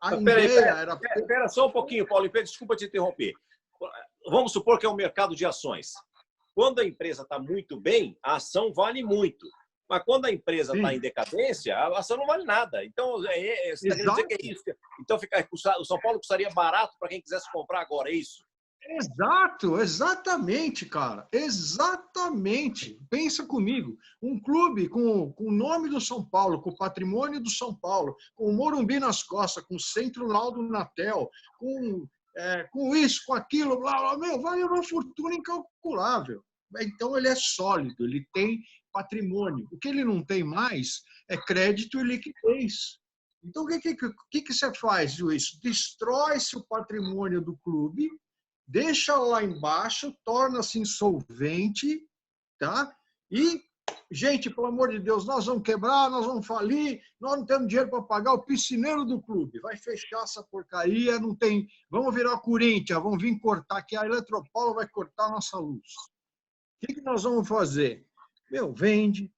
Espera só um pouquinho, Paulo, desculpa te interromper. Vamos supor que é um mercado de ações. Quando a empresa está muito bem, a ação vale muito. Mas quando a empresa está em decadência, a ação não vale nada. Então, você está querendo dizer que é isso. Então, o São Paulo custaria barato para quem quisesse comprar agora, é isso? Exato, exatamente, cara. Exatamente. Pensa comigo. Um clube com o nome do São Paulo, com o patrimônio do São Paulo, com o Morumbi nas costas, com o Centro Laudo Natel, com isso, com aquilo, blá, blá, vale uma fortuna incalculável. Então, ele é sólido, ele tem patrimônio. O que ele não tem mais é crédito e liquidez. Então, o que você faz, Luiz? Destrói-se o patrimônio do clube, deixa lá embaixo, torna-se insolvente, tá? E, gente, pelo amor de Deus, nós vamos quebrar, nós vamos falir, nós não temos dinheiro para pagar o piscineiro do clube. Vai fechar essa porcaria, não tem. Vamos virar Corinthians, vamos vir cortar, que a Eletropaulo vai cortar a nossa luz. O que nós vamos fazer? Vende.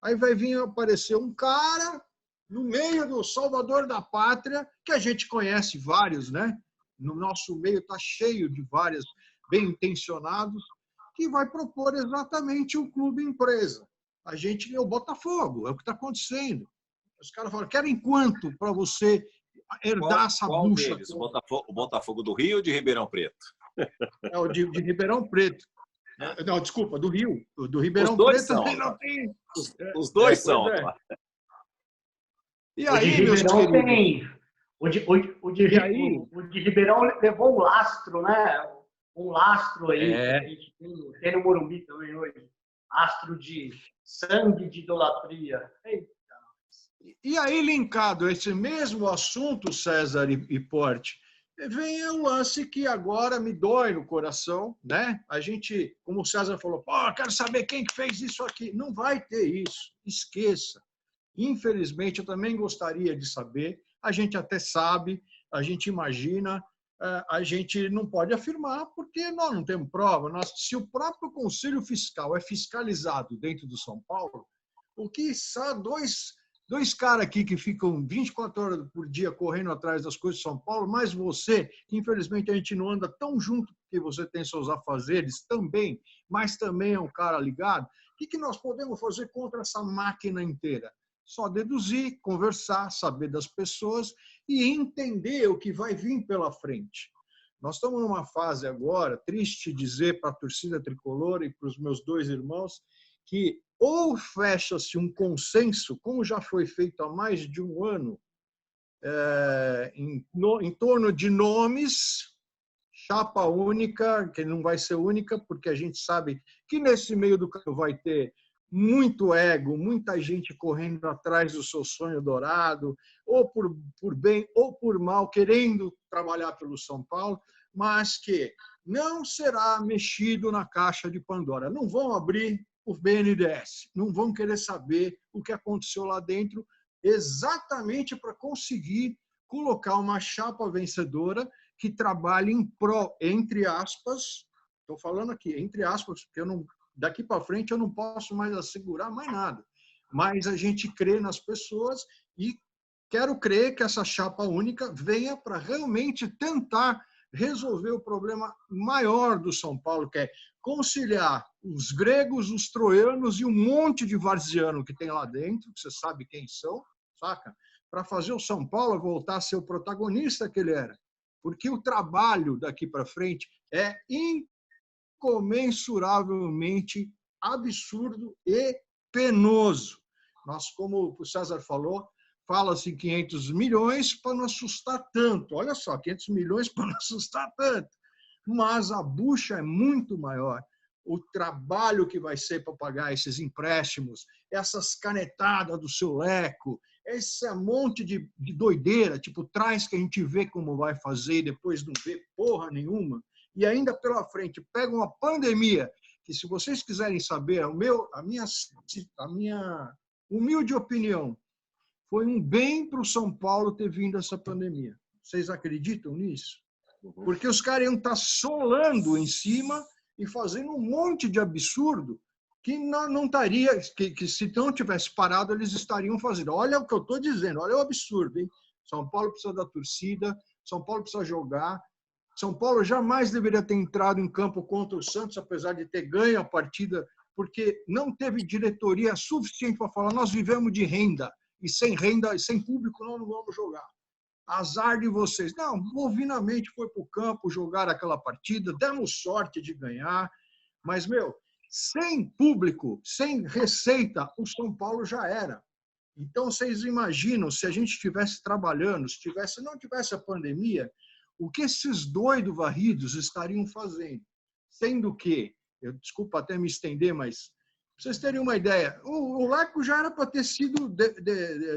Aí vai vir aparecer um cara no meio do Salvador da Pátria, que a gente conhece vários, né? No nosso meio está cheio de vários bem-intencionados, que vai propor exatamente o clube empresa. A gente é o Botafogo, é o que está acontecendo. Os caras falam, querem quanto para você herdar essa bucha? Deles? O Botafogo do Rio ou de Ribeirão Preto? É o de Ribeirão Preto. Não, desculpa, do Rio. Do Ribeirão Preto são. Também não tem. Os dois são. E aí, meus queridos? O de Ribeirão levou um lastro, né? Um lastro aí, que a gente tem no Morumbi também hoje. Lastro de sangue, de idolatria. Eita. E aí, linkado a esse mesmo assunto, César e Porte, vem o lance que agora me dói no coração, né? A gente, como o César falou, quero saber quem que fez isso aqui. Não vai ter isso, esqueça. Infelizmente, eu também gostaria de saber. A gente até sabe, a gente imagina, a gente não pode afirmar porque nós não temos prova. Se o próprio Conselho Fiscal é fiscalizado dentro do São Paulo, o que são dois caras aqui que ficam 24 horas por dia correndo atrás das coisas de São Paulo, mais você, que infelizmente a gente não anda tão junto porque você tem seus afazeres também, mas também é um cara ligado. O que nós podemos fazer contra essa máquina inteira? Só deduzir, conversar, saber das pessoas e entender o que vai vir pela frente. Nós estamos numa fase agora, triste dizer para a torcida tricolor e para os meus dois irmãos, que ou fecha-se um consenso, como já foi feito há mais de um ano, em torno de nomes, chapa única, que não vai ser única, porque a gente sabe que nesse meio do caminho vai ter muito ego, muita gente correndo atrás do seu sonho dourado, ou por bem ou por mal, querendo trabalhar pelo São Paulo, mas que não será mexido na caixa de Pandora. Não vão abrir o BNDES, não vão querer saber o que aconteceu lá dentro, exatamente para conseguir colocar uma chapa vencedora que trabalhe em pró, entre aspas, estou falando aqui, entre aspas, porque daqui para frente eu não posso mais assegurar mais nada. Mas a gente crê nas pessoas e quero crer que essa chapa única venha para realmente tentar resolver o problema maior do São Paulo, que é conciliar os gregos, os troianos e um monte de varziano que tem lá dentro, que você sabe quem são, saca? Para fazer o São Paulo voltar a ser o protagonista que ele era. porque o trabalho daqui para frente é incomensuravelmente absurdo e penoso. Nós, como o César falou, fala-se 500 milhões para não assustar tanto. Olha só, 500 milhões para não assustar tanto. Mas a bucha é muito maior. O trabalho que vai ser para pagar esses empréstimos, essas canetadas do seu Leco, esse monte de doideira, tipo, traz que a gente vê como vai fazer e depois não vê porra nenhuma. E ainda pela frente, pega uma pandemia, que se vocês quiserem saber, a minha humilde opinião, foi um bem para o São Paulo ter vindo essa pandemia. Vocês acreditam nisso? Porque os caras iam estar solando em cima e fazendo um monte de absurdo que não estaria, que se não tivesse parado, eles estariam fazendo. Olha o que eu estou dizendo, olha o absurdo, hein? São Paulo precisa da torcida, São Paulo precisa jogar. São Paulo jamais deveria ter entrado em campo contra o Santos, apesar de ter ganho a partida, porque não teve diretoria suficiente para falar: nós vivemos de renda, e sem renda, e sem público, nós não vamos jogar. Azar de vocês. Não, bovinamente foi para o campo jogar aquela partida, demos sorte de ganhar, mas, sem público, sem receita, o São Paulo já era. Então, vocês imaginam, se a gente estivesse trabalhando, se não tivesse a pandemia, o que esses doidos varridos estariam fazendo? Sendo que, desculpa até me estender, mas para vocês terem uma ideia, o Leco já era para ter sido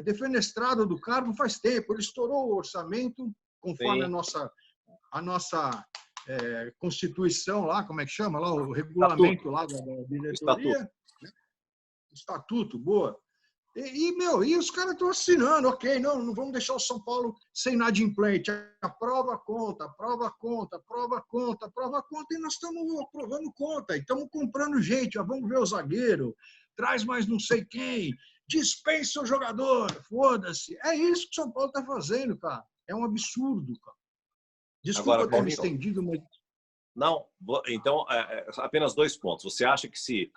defenestrado do cargo faz tempo. Ele estourou o orçamento, conforme a nossa Constituição lá, como é que chama? Lá, o regulamento lá da diretoria. Estatuto, boa. E os caras estão assinando, ok, não vamos deixar o São Paulo sem inadimplente. Aprova a conta, e nós estamos aprovando conta, e estamos comprando gente, vamos ver o zagueiro, traz mais não sei quem, dispensa o jogador, foda-se. É isso que o São Paulo está fazendo, cara. É um absurdo, cara. Desculpa ter me estendido, mas... Não, então, apenas 2 pontos. Você acha que se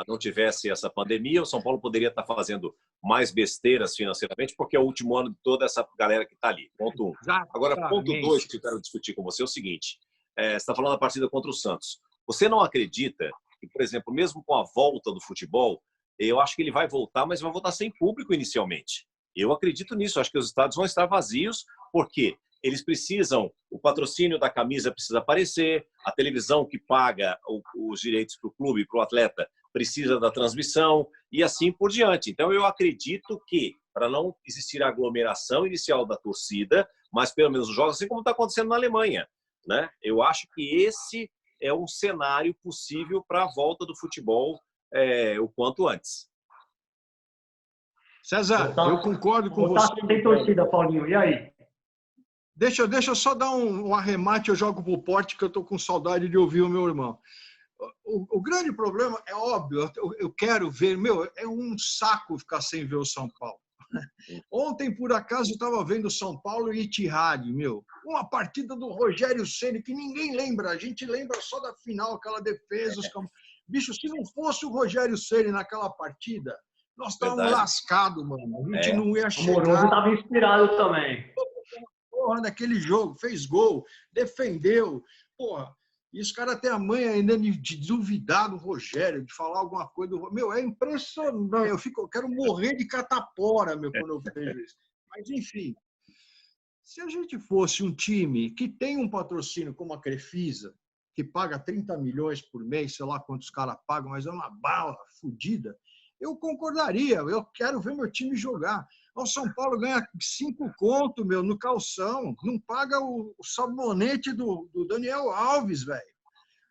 não tivesse essa pandemia, o São Paulo poderia estar fazendo mais besteiras financeiramente, porque é o último ano de toda essa galera que está ali. Ponto 1. Agora, ponto 2 que eu quero discutir com você é o seguinte. Você está falando da partida contra o Santos. Você não acredita que, por exemplo, mesmo com a volta do futebol, eu acho que ele vai voltar, mas vai voltar sem público inicialmente. Eu acredito nisso. Eu acho que os estádios vão estar vazios, porque eles precisam, o patrocínio da camisa precisa aparecer, a televisão que paga os direitos para o clube, para o atleta, precisa da transmissão e assim por diante. Então, eu acredito que, para não existir a aglomeração inicial da torcida, mas pelo menos os jogos, assim como está acontecendo na Alemanha, né? Eu acho que esse é um cenário possível para a volta do futebol o quanto antes. César, eu concordo com você. Sem torcida, Paulinho, e aí? Deixa eu só dar um arremate, eu jogo pro Porte, que eu estou com saudade de ouvir o meu irmão. O grande problema é óbvio, eu quero ver, é um saco ficar sem ver o São Paulo. Ontem, por acaso, eu estava vendo São Paulo e Etihad, uma partida do Rogério Ceni que ninguém lembra, a gente lembra só da final, aquela defesa. Bicho, se não fosse o Rogério Ceni naquela partida, nós estávamos lascados, mano. A gente não ia chegar. O Moroso estava inspirado também. Porra, naquele jogo, fez gol, defendeu, porra. E os caras têm a manha ainda de duvidar do Rogério, de falar alguma coisa. É impressionante. Eu quero morrer de catapora, quando eu vejo isso. Mas, enfim, se a gente fosse um time que tem um patrocínio como a Crefisa, que paga 30 milhões por mês, sei lá quantos caras pagam, mas é uma bala fodida, eu concordaria. Eu quero ver meu time jogar. O São Paulo ganha 5 conto, no calção. Não paga o sabonete do Daniel Alves, velho.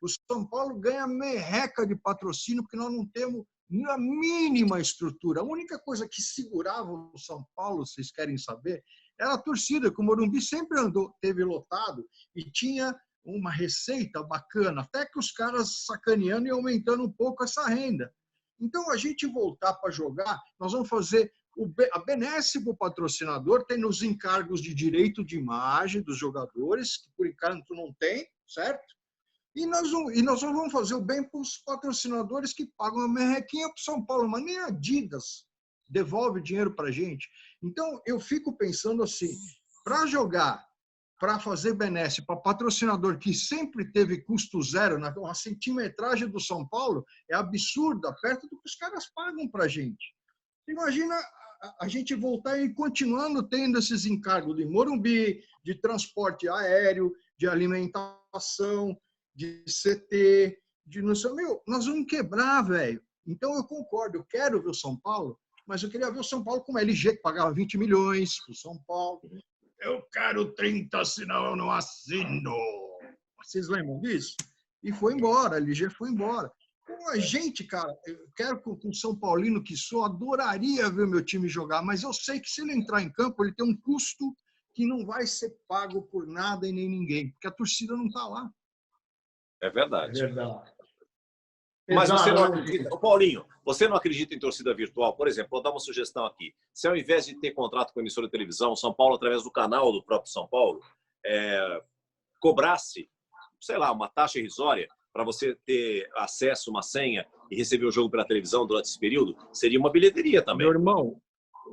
O São Paulo ganha merreca de patrocínio porque nós não temos a mínima estrutura. A única coisa que segurava o São Paulo, vocês querem saber, era a torcida, que o Morumbi sempre teve lotado e tinha uma receita bacana, até que os caras sacaneando e aumentando um pouco essa renda. Então, a gente voltar para jogar, nós vamos fazer a benesse para o patrocinador, tem os encargos de direito de imagem dos jogadores, que por enquanto não tem, certo? E nós vamos fazer o bem para os patrocinadores que pagam a merrequinha para o São Paulo, mas nem a Adidas devolve dinheiro para a gente. Então, eu fico pensando assim, para jogar para fazer benesse para patrocinador que sempre teve custo zero, a centimetragem do São Paulo é absurda, perto do que os caras pagam para a gente. Imagina a gente voltar e continuando tendo esses encargos de Morumbi, de transporte aéreo, de alimentação, de CT, de não sei, meu, nós vamos quebrar, velho. Então eu concordo, eu quero ver o São Paulo, mas eu queria ver o São Paulo como a LG, que pagava 20 milhões para o São Paulo. Eu quero 30, senão eu não assino. Vocês lembram disso? E foi embora, a LG foi embora. Então, a gente, cara, eu quero com o São Paulino que sou, adoraria ver o meu time jogar, mas eu sei que se ele entrar em campo, ele tem um custo que não vai ser pago por nada e nem ninguém, porque a torcida não está lá. É verdade. É verdade. Mas Exato, você não acredita, Paulinho, você não acredita em torcida virtual? Por exemplo, vou dar uma sugestão aqui. Se ao invés de ter contrato com a emissora de televisão, São Paulo, através do canal do próprio São Paulo, cobrasse, sei lá, uma taxa irrisória para você ter acesso, uma senha e receber o jogo pela televisão durante esse período, seria uma bilheteria também. Meu irmão,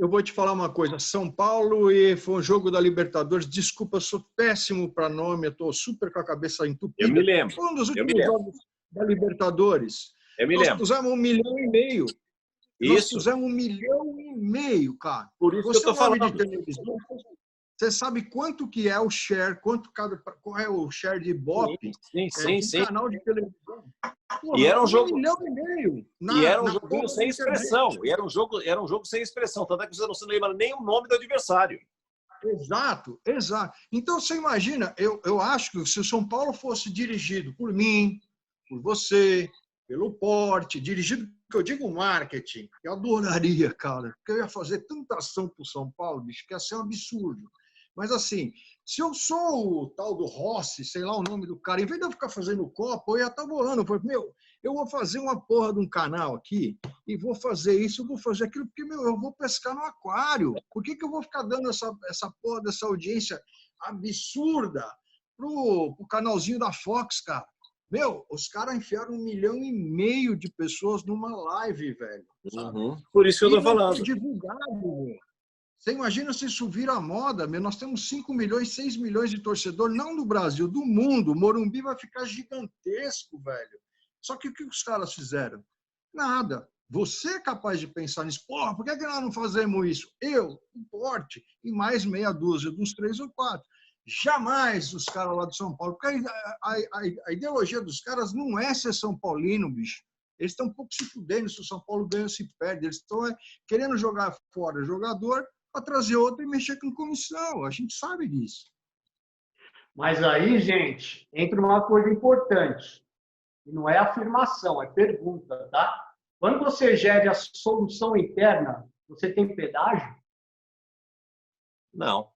eu vou te falar uma coisa. São Paulo e foi um jogo da Libertadores. Desculpa, eu sou péssimo para nome, eu estou super com a cabeça entupida. Eu me lembro. Foi um dos últimos jogos da Libertadores. Nós pusemos 1,5 milhão. Nós pusemos 1,5 milhão, cara. Por isso que eu estou falando. De televisão, você sabe quanto que é o share, qual é o share de Ibope? Sim. Canal de televisão. Porra, e era um jogo 1,5 milhão. E era um jogo sem expressão. E era um jogo sem expressão. Tanto é que você não se lembra nem o nome do adversário. Exato. Então, você imagina, eu acho que se o São Paulo fosse dirigido por mim, por você, pelo Porte, dirigido, que eu digo marketing, eu adoraria, cara, porque eu ia fazer tanta ação para o São Paulo, bicho, que ia ser um absurdo. Mas assim, se eu sou o tal do Rossi, sei lá o nome do cara, em vez de eu ficar fazendo copo, eu ia estar voando. Eu falei, meu, eu vou fazer uma porra de um canal aqui e vou fazer isso, eu vou fazer aquilo, porque, meu, eu vou pescar no aquário. Por que eu vou ficar dando essa porra dessa audiência absurda pro canalzinho da Fox, cara? Meu, os caras enfiaram 1,5 milhão de pessoas numa live, velho. Por isso que eu tô falando. Foi divulgado, meu. Você imagina se isso vira moda, meu? Nós temos 5 milhões, 6 milhões de torcedores, não do Brasil, do mundo. O Morumbi vai ficar gigantesco, velho. Só que o que os caras fizeram? Nada. Você é capaz de pensar nisso. Porra, por que nós não fazemos isso? Eu, o Porte, e mais meia dúzia, dos 3 ou 4. Jamais os caras lá de São Paulo, porque a ideologia dos caras não é ser São Paulino, bicho. Eles estão um pouco se fudendo se o São Paulo ganha ou se perde. Eles estão querendo jogar fora jogador para trazer outro e mexer com comissão. A gente sabe disso. Mas aí, gente, entra uma coisa importante. E não é afirmação, é pergunta, tá? Quando você gere a solução interna, você tem pedágio? Não.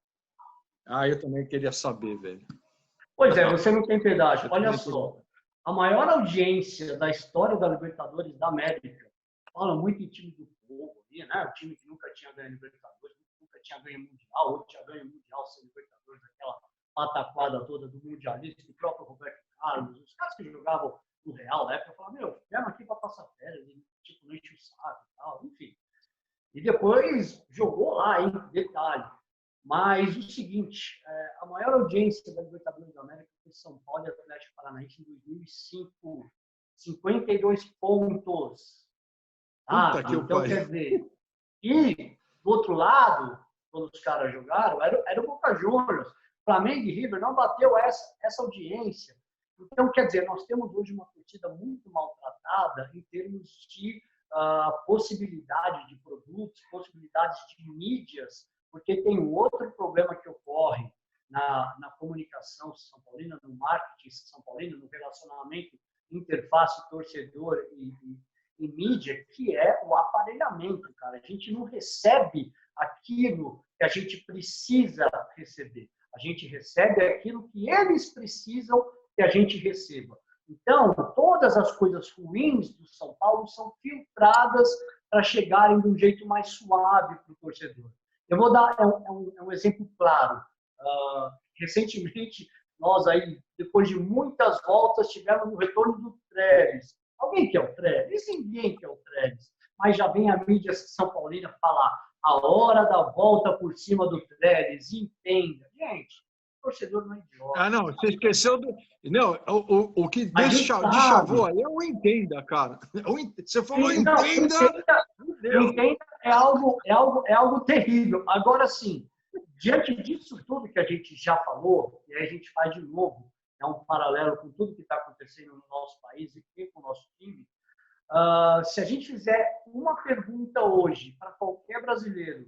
Eu também queria saber, velho. Pois é, você não tem pedágio. Olha só, a maior audiência da história da Libertadores da América, fala muito em time do povo, né? O time que nunca tinha ganho Libertadores, nunca tinha ganho Mundial, ou tinha ganho Mundial sem Libertadores, aquela pataquada toda do mundialista, o próprio Roberto Carlos, os caras que jogavam no Real na época, falavam, meu, viemos aqui para passar férias, tipo, não enche o saco e tal, enfim. E depois jogou lá, hein? Detalhe. Mas o seguinte, a maior audiência da Libertadores da América foi São Paulo e Atlético Paranaense em 2005. 52 pontos. Então, quer dizer... E, do outro lado, quando os caras jogaram, era o Boca Juniors. Flamengo e River não bateu essa audiência. Então, quer dizer, nós temos hoje uma torcida muito maltratada em termos de possibilidade de produtos, possibilidades de mídias, porque tem um outro problema que ocorre na comunicação são paulina, no marketing são paulino, no relacionamento interface torcedor e mídia, que é o aparelhamento, cara. A gente não recebe aquilo que a gente precisa receber. A gente recebe aquilo que eles precisam que a gente receba. Então, todas as coisas ruins do São Paulo são filtradas para chegarem de um jeito mais suave para o torcedor. Eu vou dar um exemplo claro. Recentemente, nós aí, depois de muitas voltas, tivemos o retorno do Treves. Alguém quer o Treves? Ninguém quer o Treves. Mas já vem a mídia São Paulina falar a hora da volta por cima do Treves. Entenda. Gente, torcedor não é idiota. Ah, não, você esqueceu do... Não, o que deschavou aí é o entenda, cara. Você falou Não, entenda... entenda é algo terrível. Agora, sim, diante disso tudo que a gente já falou, e aí a gente faz de novo, é um paralelo com tudo que está acontecendo no nosso país e com o nosso time, se a gente fizer uma pergunta hoje para qualquer brasileiro,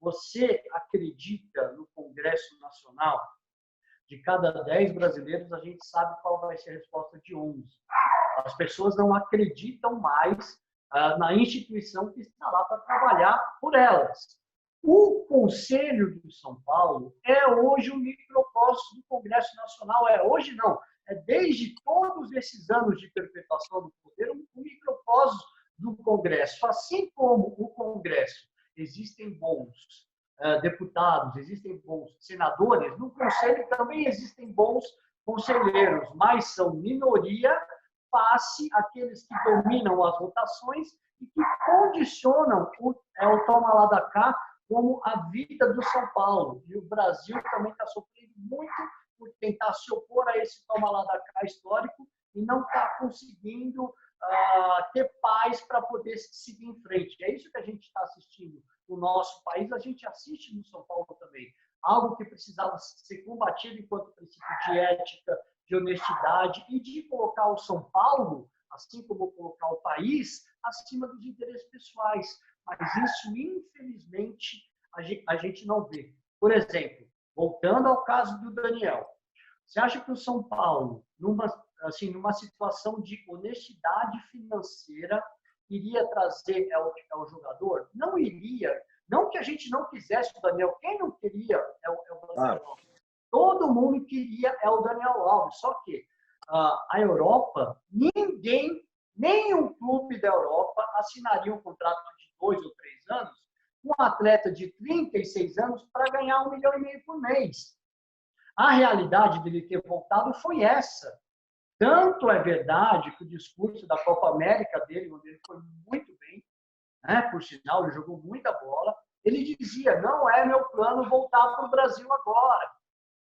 você acredita no Congresso Nacional? De cada 10 brasileiros, a gente sabe qual vai ser a resposta de 11. As pessoas não acreditam mais na instituição que está lá para trabalhar por elas. O Conselho de São Paulo é hoje um microcosmo do Congresso Nacional. Hoje não, é desde todos esses anos de perpetuação do poder um microcosmo do Congresso. Assim como o Congresso existem bons deputados, existem bons senadores, no Conselho também existem bons conselheiros, mas são minoria face àqueles que dominam as votações e que condicionam o toma lá da cá como a vida do São Paulo. E o Brasil também está sofrendo muito por tentar se opor a esse toma lá da cá histórico e não está conseguindo ter paz para poder seguir em frente. É isso que a gente está assistindo no nosso país, a gente assiste no São Paulo também. Algo que precisava ser combatido enquanto princípio de ética, de honestidade e de colocar o São Paulo, assim como colocar o país, acima dos interesses pessoais. Mas isso, infelizmente, a gente não vê. Por exemplo, voltando ao caso do Daniel, você acha que o São Paulo, numa situação de honestidade financeira, iria trazer o jogador? Não iria. Não que a gente não quisesse o Daniel. Quem não queria é o Daniel Alves. Todo mundo queria o Daniel Alves. Só que a Europa, ninguém, nenhum clube da Europa assinaria um contrato de 2 ou 3 anos com um atleta de 36 anos para ganhar 1,5 milhão por mês. A realidade dele ter voltado foi essa. Tanto é verdade que o discurso da Copa América dele, onde ele foi muito bem, né? Por sinal, ele jogou muita bola, ele dizia, não é meu plano voltar para o Brasil agora.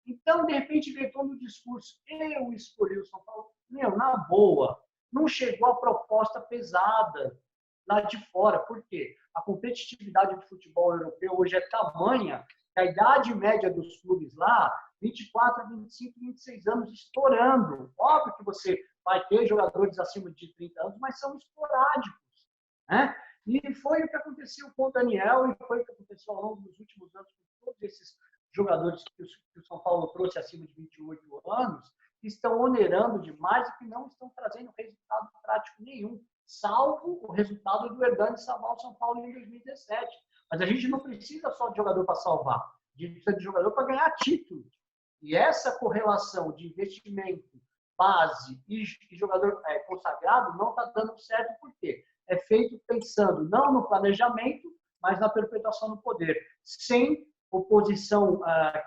Então, de repente, veio todo o discurso, eu escolhi o São Paulo. Na boa, não chegou a proposta pesada lá de fora. Por quê? A competitividade do futebol europeu hoje é tamanha que a idade média dos clubes lá 24, 25, 26 anos estourando. Óbvio que você vai ter jogadores acima de 30 anos, mas são esporádicos. Né? E foi o que aconteceu com o Daniel e foi o que aconteceu ao longo dos últimos anos com todos esses jogadores que o São Paulo trouxe acima de 28 anos, que estão onerando demais e que não estão trazendo resultado prático nenhum, salvo o resultado do Hernani salvar o São Paulo em 2017. Mas a gente não precisa só de jogador para salvar, a gente precisa de jogador para ganhar títulos. E essa correlação de investimento, base e jogador consagrado não está dando certo, por quê? É feito pensando não no planejamento, mas na perpetuação do poder, sem oposição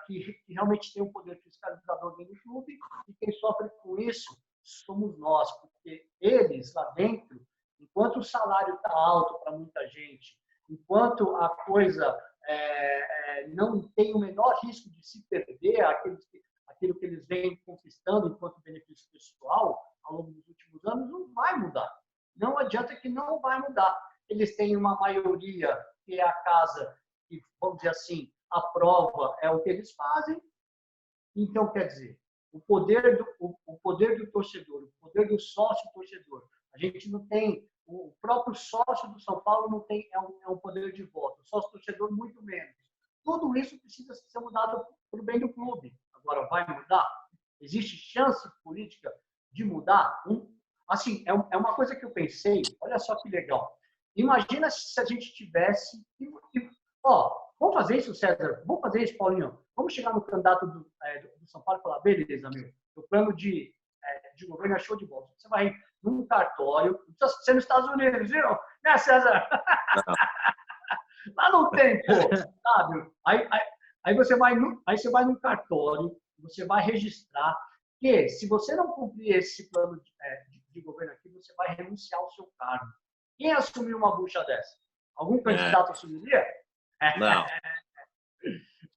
que realmente tem um poder fiscalizador dentro do clube, e quem sofre com isso somos nós, porque eles lá dentro, enquanto o salário está alto para muita gente, enquanto a coisa não tem o menor risco de se perder, aquilo que eles vêm conquistando enquanto benefício pessoal ao longo dos últimos anos, não vai mudar. Não adianta que não vai mudar. Eles têm uma maioria que é a casa que, vamos dizer assim, aprova o que eles fazem. Então, quer dizer, o poder do torcedor, o poder do sócio torcedor. A gente não tem, o próprio sócio do São Paulo não tem, é um poder de voto. O sócio torcedor, muito menos. Tudo isso precisa ser mudado para o bem do clube. Agora, vai mudar? Existe chance política de mudar? Assim, é uma coisa que eu pensei, olha só que legal. Imagina se a gente tivesse... vamos fazer isso, César? Vamos fazer isso, Paulinho? Vamos chegar no candidato do São Paulo e falar, beleza, meu, o plano de governo é show de bola. Você vai num cartório, precisa ser nos Estados Unidos, viu? Né, César? Lá não tem, pô, sabe? Aí você vai num cartório, você vai registrar que, se você não cumprir esse plano de governo aqui, você vai renunciar ao seu cargo. Quem assumiu uma bucha dessa? Algum candidato assumiria? Não.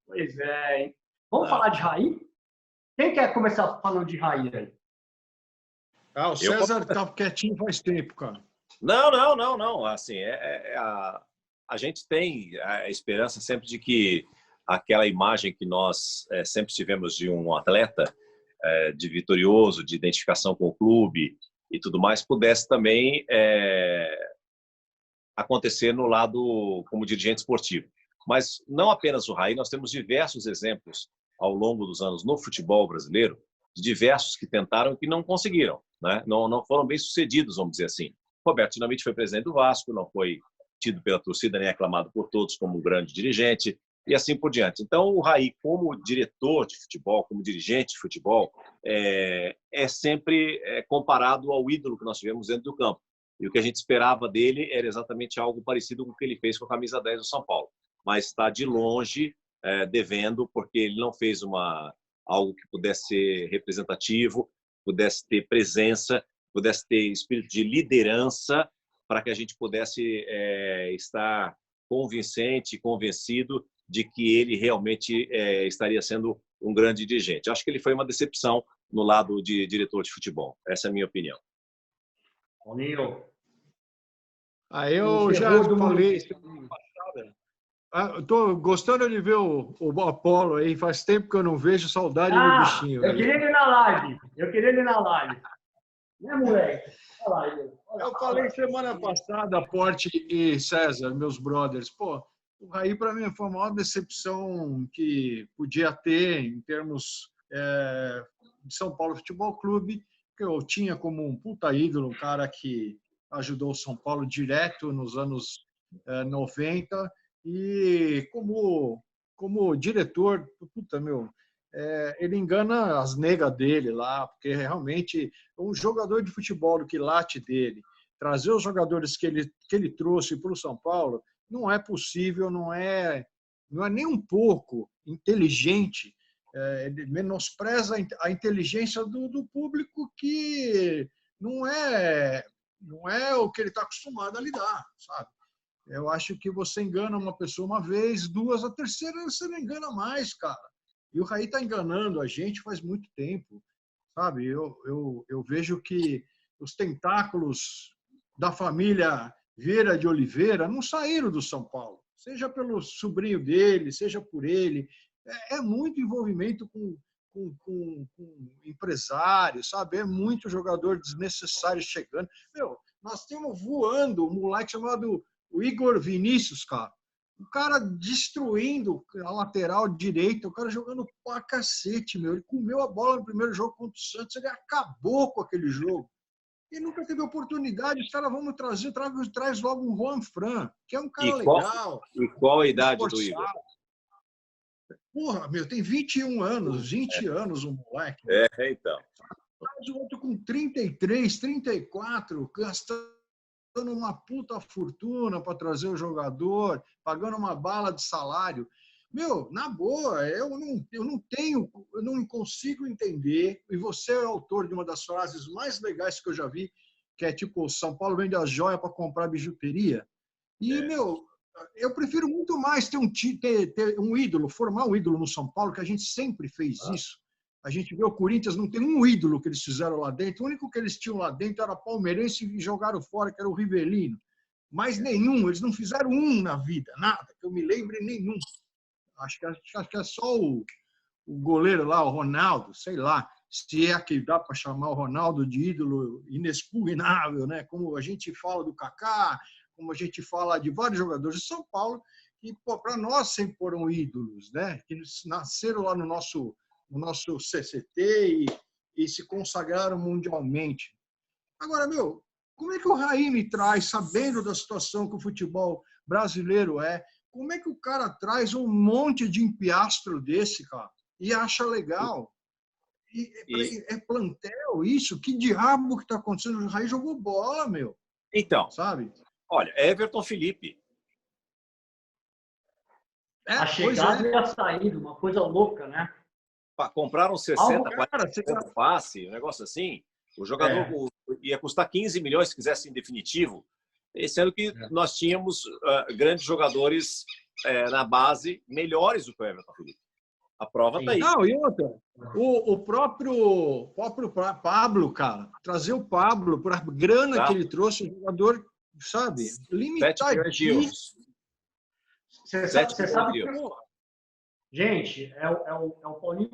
Pois é, hein? Vamos falar de Raí? Quem quer começar falando de Raí aí? Ah, o César tá quietinho faz tempo, cara. Não. Assim, a gente tem a esperança sempre de que aquela imagem que nós sempre tivemos de um atleta de vitorioso, de identificação com o clube e tudo mais, pudesse também acontecer no lado como dirigente esportivo. Mas não apenas o Raí, nós temos diversos exemplos ao longo dos anos no futebol brasileiro, de diversos que tentaram e que não conseguiram, né? Não foram bem sucedidos, vamos dizer assim. Roberto Dinamite foi presidente do Vasco, não foi tido pela torcida nem aclamado por todos como um grande dirigente, e assim por diante. Então, o Raí, como diretor de futebol, como dirigente de futebol, é sempre comparado ao ídolo que nós tivemos dentro do campo. E o que a gente esperava dele era exatamente algo parecido com o que ele fez com a camisa 10 do São Paulo. Mas está de longe devendo, porque ele não fez algo que pudesse ser representativo, pudesse ter presença, pudesse ter espírito de liderança para que a gente pudesse estar convincente, convencido de que ele realmente estaria sendo um grande dirigente. Acho que ele foi uma decepção no lado de diretor de futebol. Essa é a minha opinião. Paulinho. Eu já falei semana passada. Estou gostando de ver o Apolo aí. Faz tempo que eu não vejo, saudade do bichinho. Eu queria ele na live. Né, moleque? Eu falei semana passada, Porte e César, meus brothers. Pô, o Raí, para mim, foi a maior decepção que podia ter em termos de São Paulo Futebol Clube, que eu tinha como um puta ídolo, um cara que ajudou o São Paulo direto nos anos 90, e como diretor, puta, meu, ele engana as negas dele lá, porque realmente um jogador de futebol do quilate dele, trazer os jogadores que ele trouxe para o São Paulo, não é possível, não é nem um pouco inteligente. Ele menospreza a inteligência do público, que não é o que ele está acostumado a lidar, sabe? Eu acho que você engana uma pessoa uma vez, duas, a terceira você não engana mais, cara. E o Raí está enganando a gente faz muito tempo, sabe? Eu vejo que os tentáculos da família Vieira de Oliveira não saíram do São Paulo, seja pelo sobrinho dele, seja por ele. É muito envolvimento com empresário, sabe? É muito jogador desnecessário chegando. Meu, nós temos voando um moleque chamado o Igor Vinícius, cara. O cara destruindo a lateral direita, o cara jogando pra cacete, meu. Ele comeu a bola no primeiro jogo contra o Santos, ele acabou com aquele jogo. E nunca teve oportunidade, os caras vão trazer, traz logo o Juan Fran, que é um cara legal. E qual a idade do Igor? Porra, meu, tem 21 anos, 20 anos o moleque. Então. Traz o outro com 33, 34, gastando uma puta fortuna para trazer o jogador, pagando uma bala de salário. Meu, na boa, eu não consigo entender, e você é autor de uma das frases mais legais que eu já vi, que é tipo, São Paulo vende a joia para comprar bijuteria. E, meu, eu prefiro muito mais ter um ídolo, formar um ídolo no São Paulo, que a gente sempre fez isso. A gente vê o Corinthians, não tem um ídolo que eles fizeram lá dentro. O único que eles tinham lá dentro era palmeirense e jogaram fora, que era o Rivelino. Mas nenhum, eles não fizeram um na vida, nada, que eu me lembre nenhum. Acho que é só o goleiro lá, o Ronaldo, sei lá, se é que dá para chamar o Ronaldo de ídolo inexpugnável, né? Como a gente fala do Kaká, como a gente fala de vários jogadores de São Paulo, que para nós sempre foram ídolos, né? Que nasceram lá no nosso CCT e se consagraram mundialmente. Agora, meu, como é que o Raí me traz, sabendo da situação que o futebol brasileiro como é que o cara traz um monte de empiastro desse, cara, e acha legal? É plantel isso? Que diabo que está acontecendo? O Raí jogou bola, meu. Então, sabe? Olha, Everton Felipe. A chegada e a saída, uma coisa louca, né? Compraram 60, 40 passe, um negócio assim. O jogador ia custar 15 milhões se quisesse em definitivo. Sendo que nós tínhamos grandes jogadores na base, melhores do que o Everton Felipe. A prova está aí. Não, e outra, o próprio Pablo, cara, trazer o Pablo por a grana que ele trouxe, o jogador, sabe, limitadíssimo. Você sabe que... Gente, o Paulinho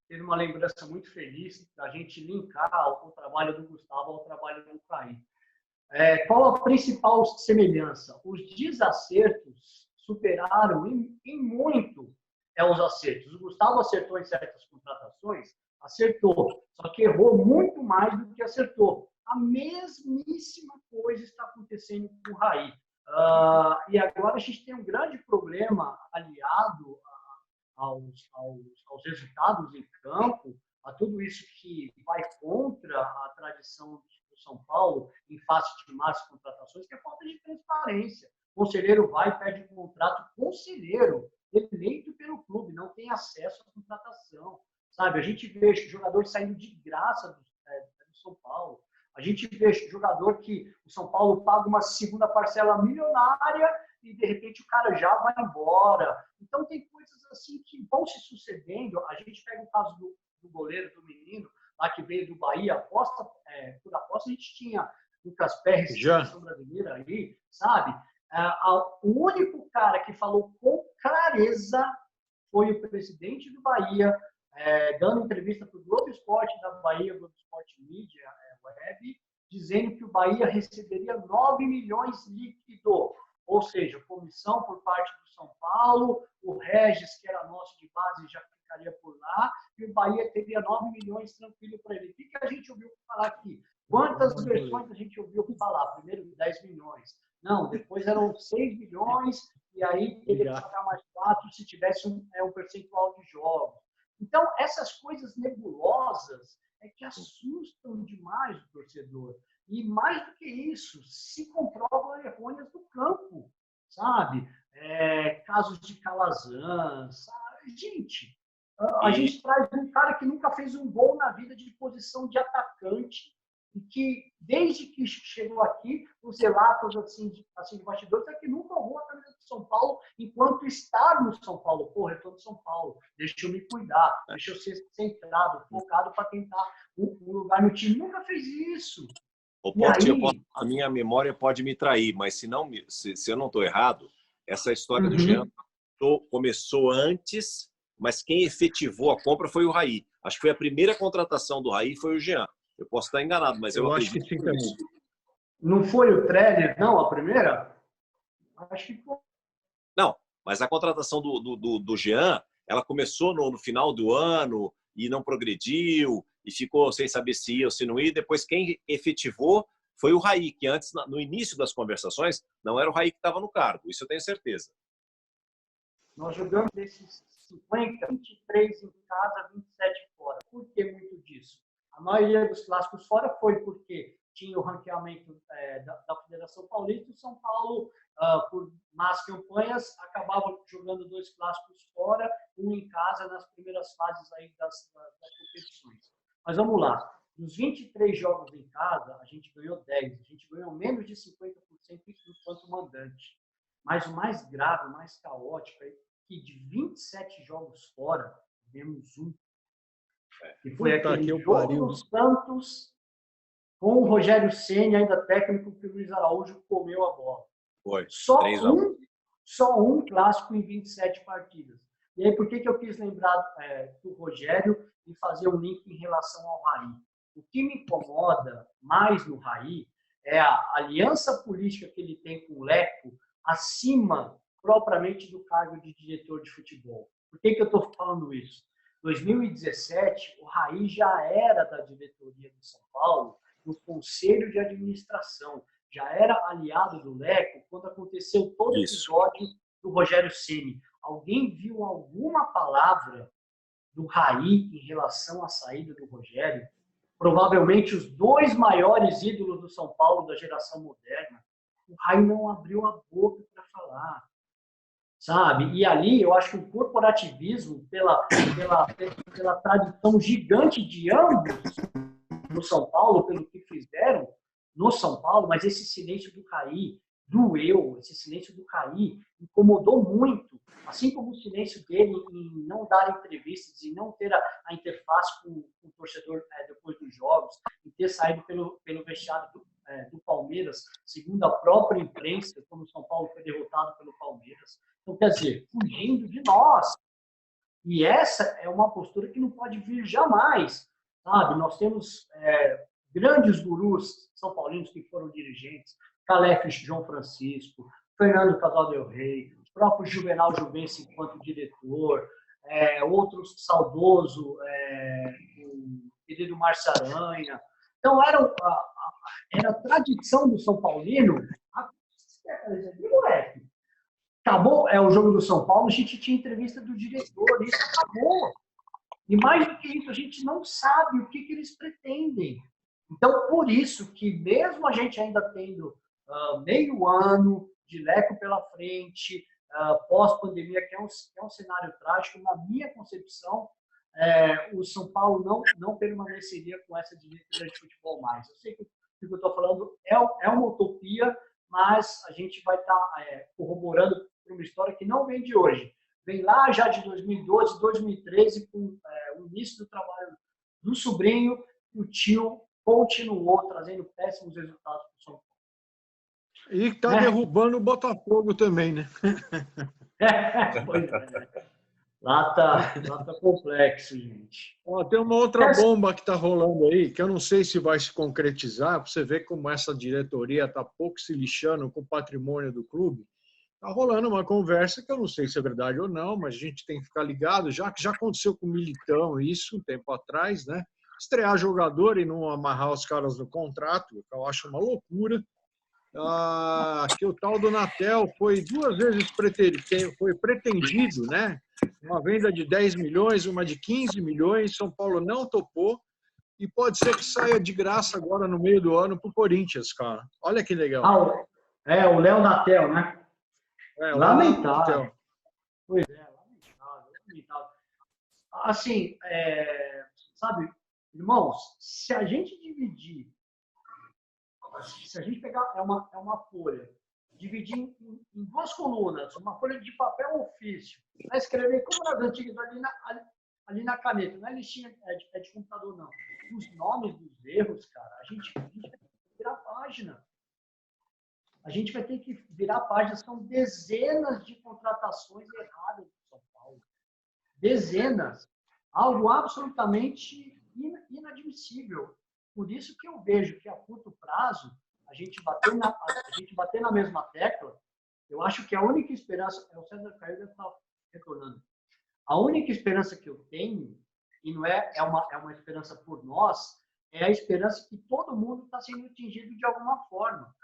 teve uma lembrança muito feliz da gente linkar o trabalho do Gustavo ao trabalho do Caí. Qual a principal semelhança? Os desacertos superaram em muito os acertos. O Gustavo acertou em certas contratações, acertou, só que errou muito mais do que acertou. A mesmíssima coisa está acontecendo com o Raí. E agora a gente tem um grande problema aliado aos resultados em campo, a tudo isso que vai contra a tradição do São Paulo em face de más contratações, que é falta de transparência. O conselheiro vai e pede um contrato, conselheiro eleito pelo clube, não tem acesso à contratação. Sabe? A gente vê jogador saindo de graça do São Paulo. A gente vê jogador que o São Paulo paga uma segunda parcela milionária e, de repente, o cara já vai embora. Então, tem coisas assim que vão se sucedendo. A gente pega o caso do goleiro, do menino, lá que veio do Bahia, por aposta, a gente tinha Lucas Pérez, seleção brasileira aí, sabe? O único cara que falou com clareza foi o presidente do Bahia, dando entrevista para o Globo Esporte da Bahia, Globo Esporte Mídia, Web, dizendo que o Bahia receberia 9 milhões líquido, ou seja, comissão por parte do São Paulo, o Regis, que era nosso de base, já ficaria por lá, e o Bahia teria 9 milhões tranquilo para ele. O que a gente ouviu falar aqui? Quantas versões a gente ouviu falar? Primeiro 10 milhões. Não, depois eram 6 milhões, e aí teria que pagar mais 4 se tivesse um percentual de jogos. Então, essas coisas nebulosas que assustam demais o torcedor. E mais do que isso, se comprovam errôneas do campo, sabe? Casos de Calazans. Gente, a gente traz um cara que nunca fez um gol na vida de posição de atacante e que, desde que chegou aqui, os relatos assim, de bastidores é que nunca roubou a camisa do São Paulo enquanto está no São Paulo. Porra, eu estou no São Paulo, deixa eu me cuidar, deixa eu ser centrado, focado para tentar um lugar no time. Nunca fez isso. A minha memória pode me trair, mas se eu não estou errado, essa história do Jean começou antes, mas quem efetivou a compra foi o Raí. Acho que foi a primeira contratação do Raí, foi o Jean. Eu posso estar enganado, mas eu acho que sim também. Não foi o Treller, não, a primeira? Acho que foi. Não, mas a contratação do Jean, ela começou no final do ano e não progrediu e ficou sem saber se ia ou se não ia. Depois quem efetivou foi o Raí, que antes, no início das conversações, não era o Raí que estava no cargo. Isso eu tenho certeza. Nós jogamos desses 50, 23 em casa, 27 fora. Por que muito disso? A maioria dos clássicos fora foi porque tinha o ranqueamento da Federação Paulista e o São Paulo, por más campanhas, acabava jogando 2 clássicos fora, um em casa nas primeiras fases aí das competições. Mas vamos lá. Dos 23 jogos em casa, a gente ganhou 10. A gente ganhou menos de 50% enquanto mandante. Mas o mais grave, o mais caótico é que de 27 jogos fora, tivemos 1. E foi aquele jogo dos Santos com o Rogério Ceni, ainda técnico, que o Luiz Araújo comeu a bola. Foi. Só um clássico em 27 partidas. E aí, por que eu quis lembrar do Rogério e fazer um link em relação ao Raí? O que me incomoda mais no Raí é a aliança política que ele tem com o Leco acima, propriamente, do cargo de diretor de futebol. Por que eu estou falando isso? Em 2017, o Raí já era da diretoria do São Paulo, no Conselho de Administração. Já era aliado do Leco quando aconteceu todo o episódio do Rogério Ceni. Alguém viu alguma palavra do Raí em relação à saída do Rogério? Provavelmente os 2 maiores ídolos do São Paulo da geração moderna. O Raí não abriu a boca para falar. Sabe? E ali eu acho que o corporativismo, pela tradição gigante de ambos no São Paulo, pelo que fizeram no São Paulo, mas esse silêncio do Raí, doeu, esse silêncio do Caí incomodou muito, assim como o silêncio dele em não dar entrevistas, em não ter a interface com o torcedor depois dos jogos, em ter saído pelo vestiário do Palmeiras, segundo a própria imprensa, quando o São Paulo foi derrotado pelo Palmeiras. Então, quer dizer, fugindo de nós. E essa é uma postura que não pode vir jamais, sabe? Nós temos grandes gurus são paulinos que foram dirigentes, Calef João Francisco, Fernando Casal del Rey, o próprio Juvenal Juvencio enquanto diretor, outros saudoso, o querido Márcio Aranha. Então, era a tradição do São Paulino. Moleque, acabou o jogo do São Paulo, a gente tinha entrevista do diretor, isso acabou. E mais do que isso, a gente não sabe o que eles pretendem. Então, por isso que mesmo a gente ainda tendo meio ano de leco pela frente, pós-pandemia, que é um cenário trágico, na minha concepção, o São Paulo não permaneceria com essa diretoria de futebol mais. Eu sei que o que eu estou falando é uma utopia, mas a gente vai estar corroborando por uma história que não vem de hoje. Vem lá já de 2012, 2013, com o início do trabalho do sobrinho, e o tio continuou trazendo péssimos resultados para o São Paulo. E está derrubando o Botafogo também, né? Pois é. Lá tá complexo, gente. Tem uma outra bomba que está rolando aí, que eu não sei se vai se concretizar, para você ver como essa diretoria está pouco se lixando com o patrimônio do clube. Está rolando uma conversa que eu não sei se é verdade ou não, mas a gente tem que ficar ligado, já que já aconteceu com o Militão isso um tempo atrás, né? Estrear jogador e não amarrar os caras no contrato, que eu acho uma loucura. Que o tal do Natel foi 2 vezes pretendido, né? Uma venda de 10 milhões, uma de 15 milhões, São Paulo não topou e pode ser que saia de graça agora no meio do ano para o Corinthians, cara. Olha que legal. O Léo Natel, né? Lamentável. Pois lamentável. Assim, sabe, irmãos, se a gente dividir, se a gente pegar, é uma folha, dividir em 2 colunas, uma folha de papel ofício, vai escrever como nas antigas ali na caneta, não é listinha de computador, não. Os nomes dos erros, cara, a gente vai ter que virar página. A gente vai ter que virar página. São dezenas de contratações erradas do São Paulo. Dezenas. Algo absolutamente inadmissível. Por isso que eu vejo que a curto prazo, a gente bater na mesma tecla, eu acho que a única esperança, o César Caio deve estar retornando, a única esperança que eu tenho, e não é uma esperança por nós, é a esperança que todo mundo está sendo atingido de alguma forma.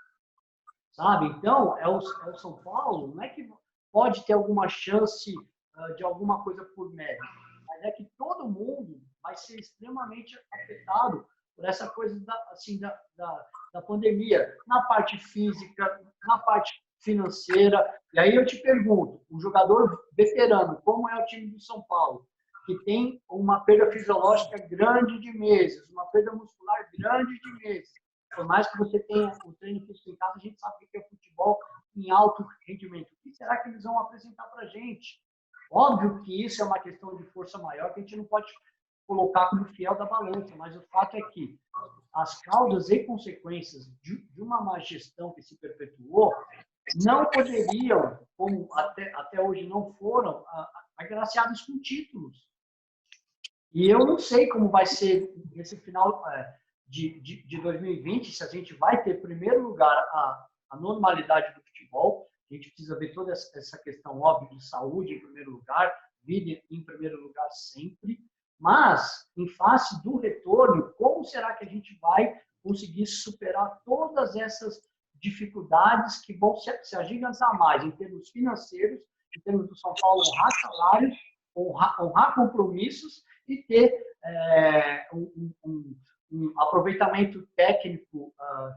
Sabe? Então, o São Paulo, não é que pode ter alguma chance de alguma coisa por mérito, mas é que todo mundo vai ser extremamente afetado por essa coisa da pandemia, na parte física, na parte financeira. E aí eu te pergunto, um jogador veterano, como é o time do São Paulo, que tem uma perda fisiológica grande de meses, uma perda muscular grande de meses, por mais que você tenha o treino físico em casa, a gente sabe que é futebol em alto rendimento. O que será que eles vão apresentar para a gente? Óbvio que isso é uma questão de força maior, que a gente não pode colocar como fiel da balança, mas o fato é que as causas e consequências de uma má gestão que se perpetuou não poderiam, como até hoje não foram, agraciadas com títulos. E eu não sei como vai ser esse final de 2020, se a gente vai ter, em primeiro lugar, a normalidade do futebol. A gente precisa ver toda essa questão óbvia de saúde em primeiro lugar, vida em primeiro lugar sempre. Mas, em face do retorno, como será que a gente vai conseguir superar todas essas dificuldades que vão se agigantar mais em termos financeiros, em termos do São Paulo honrar salários, honrar compromissos e ter um aproveitamento técnico,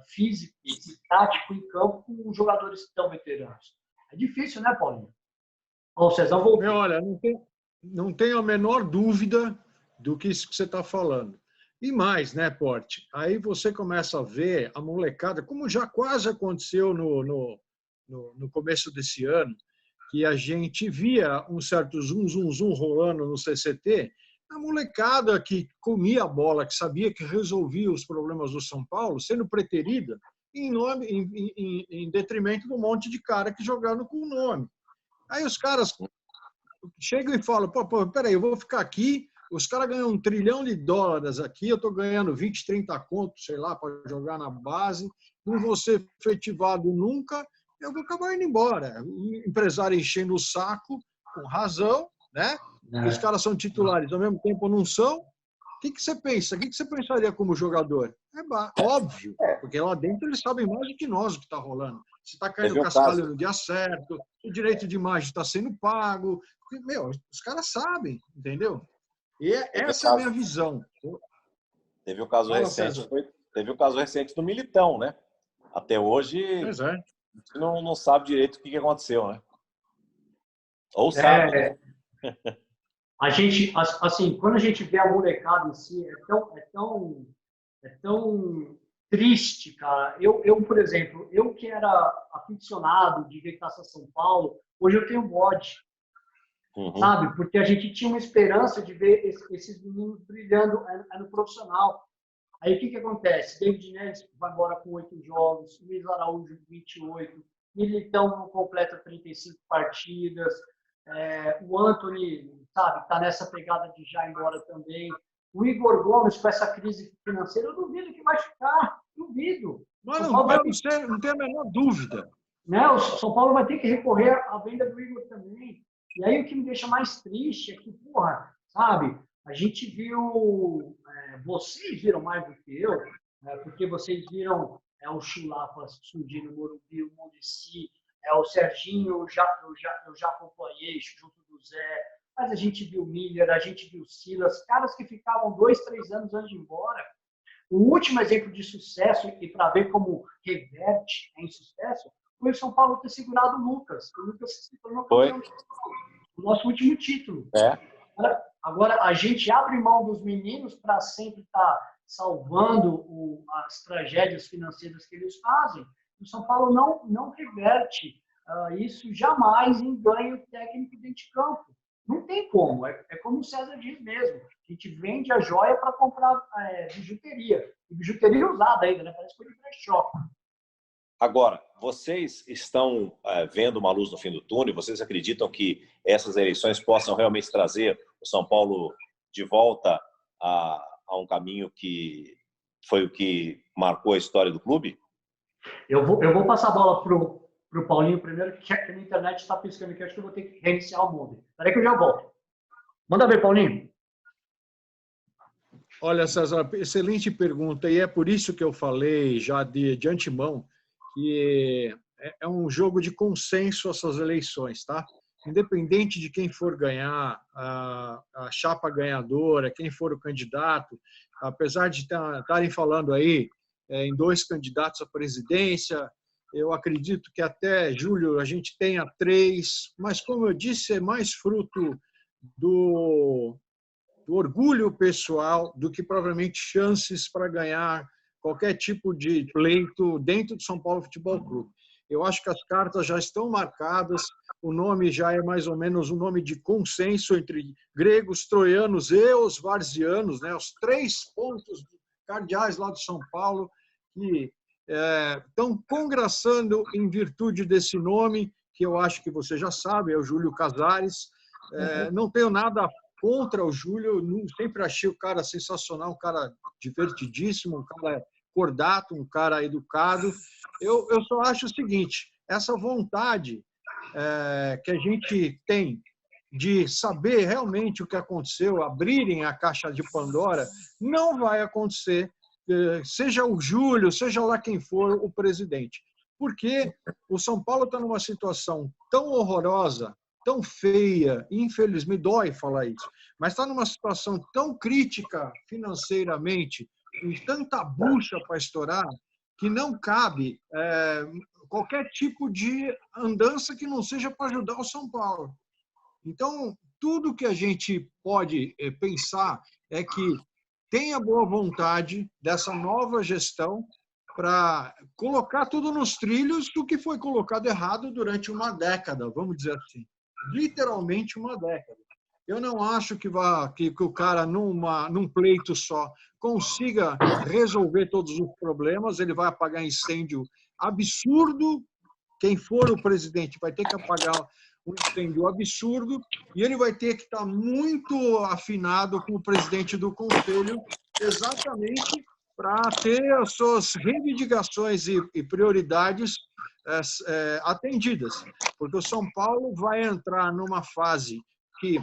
físico e tático em campo com jogadores tão veteranos. É difícil, né, Paulinho? O Cezão voltou. Olha, não tenho a menor dúvida do que isso que você está falando. E mais, né, Porte? Aí você começa a ver a molecada, como já quase aconteceu no no começo desse ano, que a gente via um certo zum rolando no CCT, a molecada que comia a bola, que sabia que resolvia os problemas do São Paulo, sendo preterida em detrimento de um monte de cara que jogaram com o nome. Aí os caras chegam e falam, peraí, eu vou ficar aqui, os caras ganham $1 trilhão aqui, eu estou ganhando 20, 30 contos, sei lá, para jogar na base, não vou ser efetivado nunca, eu vou acabar indo embora. O empresário enchendo o saco, com razão, né? Os caras são titulares, ao mesmo tempo não são. O que você pensa? O que você pensaria como jogador? É óbvio, porque lá dentro eles sabem mais do que nós o que está rolando. Se está caindo o cascalho no dia certo, o direito de imagem está sendo pago. Meu, os caras sabem, entendeu? E essa é a minha visão. Teve o caso recente, teve o caso recente do Militão, né? Até hoje, a gente não sabe direito o que aconteceu, né? Ou sabe, né? A gente, assim, quando a gente vê a molecada em si, é tão triste, cara. Eu, por exemplo, eu que era aficionado de ver Taça São Paulo, hoje eu tenho bode, sabe? Porque a gente tinha uma esperança de ver esses meninos brilhando no profissional. Aí o que acontece? David Neres vai embora com 8 jogos, Luiz Araújo 28, Militão não completa 35 partidas, o Antony, sabe, está nessa pegada de já ir embora também. O Igor Gomes, com essa crise financeira, eu duvido que vai ficar. Duvido. Não tem a menor dúvida. Né? O São Paulo vai ter que recorrer à venda do Igor também. E aí o que me deixa mais triste é que, porra, sabe, a gente viu, vocês viram mais do que eu, porque vocês viram o Chulapa surgir no Morumbi, o Muricy, o Serginho, eu já acompanhei junto do Zé, mas a gente viu o Miller, a gente viu o Silas, caras que ficavam 2, 3 anos antes de ir embora. O último exemplo de sucesso, e para ver como reverte em sucesso, foi o São Paulo ter segurado o Lucas. O Lucas se tornou campeão, o nosso último título. Agora, a gente abre mão dos meninos para sempre estar salvando as tragédias financeiras que eles fazem. O São Paulo não reverte isso jamais em ganho técnico dentro de campo. Não tem como. É como o César diz mesmo. A gente vende a joia para comprar bijuteria. E bijuteria usada ainda, né? Parece coisa de brechó. Agora, vocês estão vendo uma luz no fim do túnel? Vocês acreditam que essas eleições possam realmente trazer o São Paulo de volta a um caminho que foi o que marcou a história do clube? Eu vou passar a bola para o Paulinho primeiro, que a internet está piscando aqui. Acho que eu vou ter que reiniciar o mundo. Espera aí que eu já volto. Manda ver, Paulinho. Olha, César, excelente pergunta. E é por isso que eu falei já de antemão que é um jogo de consenso essas eleições, tá? Independente de quem for ganhar, a chapa ganhadora, quem for o candidato, apesar de estarem falando aí em 2 candidatos à presidência, eu acredito que até julho a gente tenha 3, mas como eu disse, é mais fruto do orgulho pessoal do que provavelmente chances para ganhar qualquer tipo de pleito dentro do São Paulo Futebol Clube. Eu acho que as cartas já estão marcadas, o nome já é mais ou menos um nome de consenso entre gregos, troianos e os varzianos, né? Os 3 pontos cardeais lá do São Paulo que estão congraçando em virtude desse nome, que eu acho que você já sabe, é o Júlio Casares. Não tenho nada contra o Júlio, sempre achei o cara sensacional, um cara divertidíssimo, um cara cordato, um cara educado. Eu só acho o seguinte, essa vontade que a gente tem de saber realmente o que aconteceu, abrirem a caixa de Pandora, não vai acontecer, seja o Júlio, seja lá quem for o presidente. Porque o São Paulo está numa situação tão horrorosa, tão feia, infelizmente, dói falar isso, mas está numa situação tão crítica financeiramente, com tanta bucha para estourar, que não cabe qualquer tipo de andança que não seja para ajudar o São Paulo. Então, tudo que a gente pode pensar é que tenha boa vontade dessa nova gestão para colocar tudo nos trilhos do que foi colocado errado durante uma década, vamos dizer assim. Literalmente uma década. Eu não acho que o cara, num pleito só, consiga resolver todos os problemas. Ele vai apagar incêndio absurdo. Quem for o presidente vai ter que apagar um incêndio absurdo e ele vai ter que estar muito afinado com o presidente do conselho, exatamente para ter as suas reivindicações e prioridades atendidas. Porque o São Paulo vai entrar numa fase que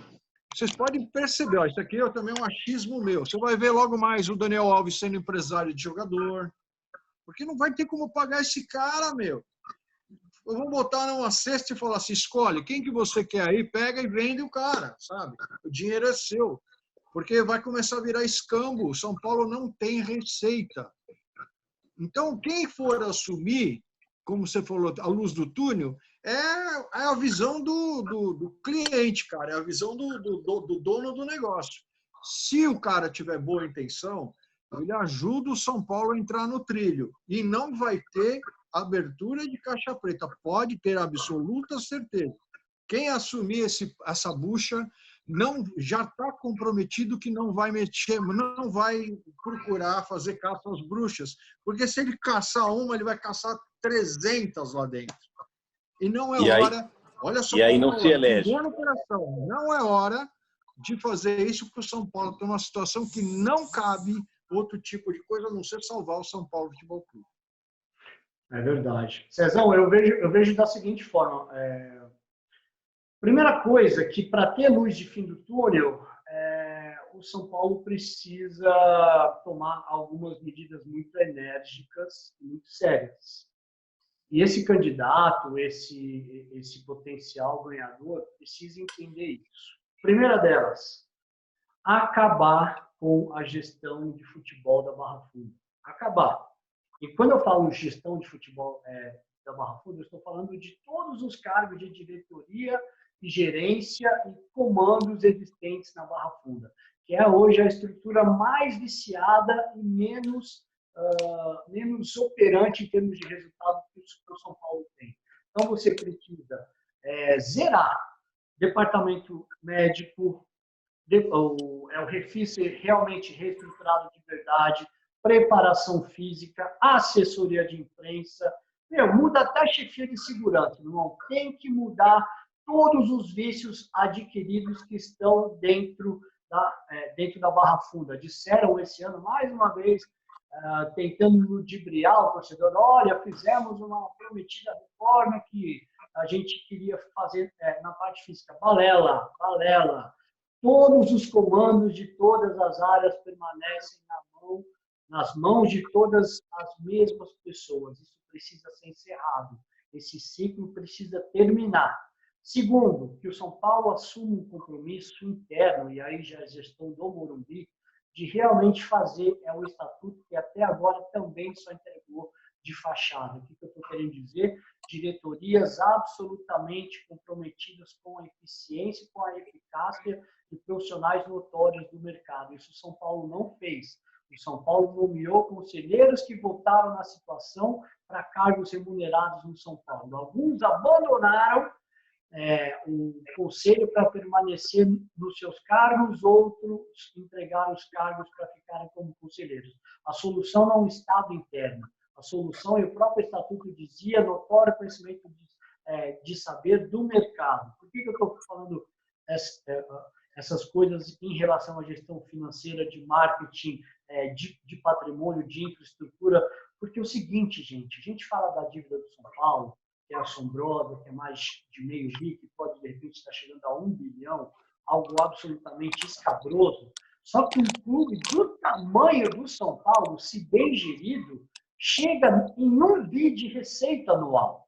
vocês podem perceber, ó, isso aqui também é um achismo meu. Você vai ver logo mais o Daniel Alves sendo empresário de jogador, porque não vai ter como pagar esse cara, meu. Eu vou botar numa cesta e falar assim, escolhe quem que você quer aí, pega e vende o cara, sabe? O dinheiro é seu, porque vai começar a virar escambo. O São Paulo não tem receita. Então, quem for assumir, como você falou, a luz do túnel, é a visão do cliente, cara, é a visão do dono do negócio. Se o cara tiver boa intenção, ele ajuda o São Paulo a entrar no trilho e não vai ter abertura de caixa preta, pode ter absoluta certeza. Quem assumir essa bucha já está comprometido que não vai mexer, não vai procurar fazer caça às bruxas, porque se ele caçar uma, ele vai caçar 300 lá dentro. E não é hora, olha só, e aí não se elege. No coração, não é hora de fazer isso, porque o São Paulo tem uma situação que não cabe outro tipo de coisa a não ser salvar o São Paulo Futebol Clube. É verdade. Cezão, eu vejo da seguinte forma. Primeira coisa, que para ter luz de fim do túnel, o São Paulo precisa tomar algumas medidas muito enérgicas e muito sérias. E esse candidato, esse potencial ganhador, precisa entender isso. Primeira delas, acabar com a gestão de futebol da Barra Funda. Acabar. E quando eu falo gestão de futebol da Barra Funda, eu estou falando de todos os cargos de diretoria e gerência e comandos existentes na Barra Funda, que é hoje a estrutura mais viciada e menos operante em termos de resultado que o São Paulo tem. Então, você precisa zerar departamento médico, o refis ser realmente reestruturado de verdade, preparação física, assessoria de imprensa, muda até a chefia de segurança, não tem que mudar todos os vícios adquiridos que estão dentro da Barra Funda. Disseram esse ano, mais uma vez, tentando ludibriar o torcedor, olha, fizemos uma prometida reforma que a gente queria fazer na parte física. Balela. Todos os comandos de todas as áreas permanecem nas mãos de todas as mesmas pessoas. Isso precisa ser encerrado. Esse ciclo precisa terminar. Segundo, que o São Paulo assuma um compromisso interno, e aí já a gestão do Morumbi, de realmente fazer o estatuto que até agora também só entregou de fachada. O que eu estou querendo dizer? Diretorias absolutamente comprometidas com a eficiência, com a eficácia e profissionais notórios do mercado. Isso o São Paulo não fez. O São Paulo nomeou conselheiros que votaram na situação para cargos remunerados no São Paulo. Alguns abandonaram o conselho para permanecer nos seus cargos, outros entregaram os cargos para ficarem como conselheiros. A solução não é um estado interno. A solução, e o próprio estatuto dizia, notório conhecimento de saber do mercado. Por que eu estou falando essas coisas em relação à gestão financeira, de marketing, de patrimônio, de infraestrutura? Porque é o seguinte, gente, a gente fala da dívida do São Paulo, que é assombrosa, que é mais de meio bi, que pode, de repente, estar chegando a 1 bilhão, algo absolutamente escabroso. Só que um clube do tamanho do São Paulo, se bem gerido, chega em 1 bi de receita anual.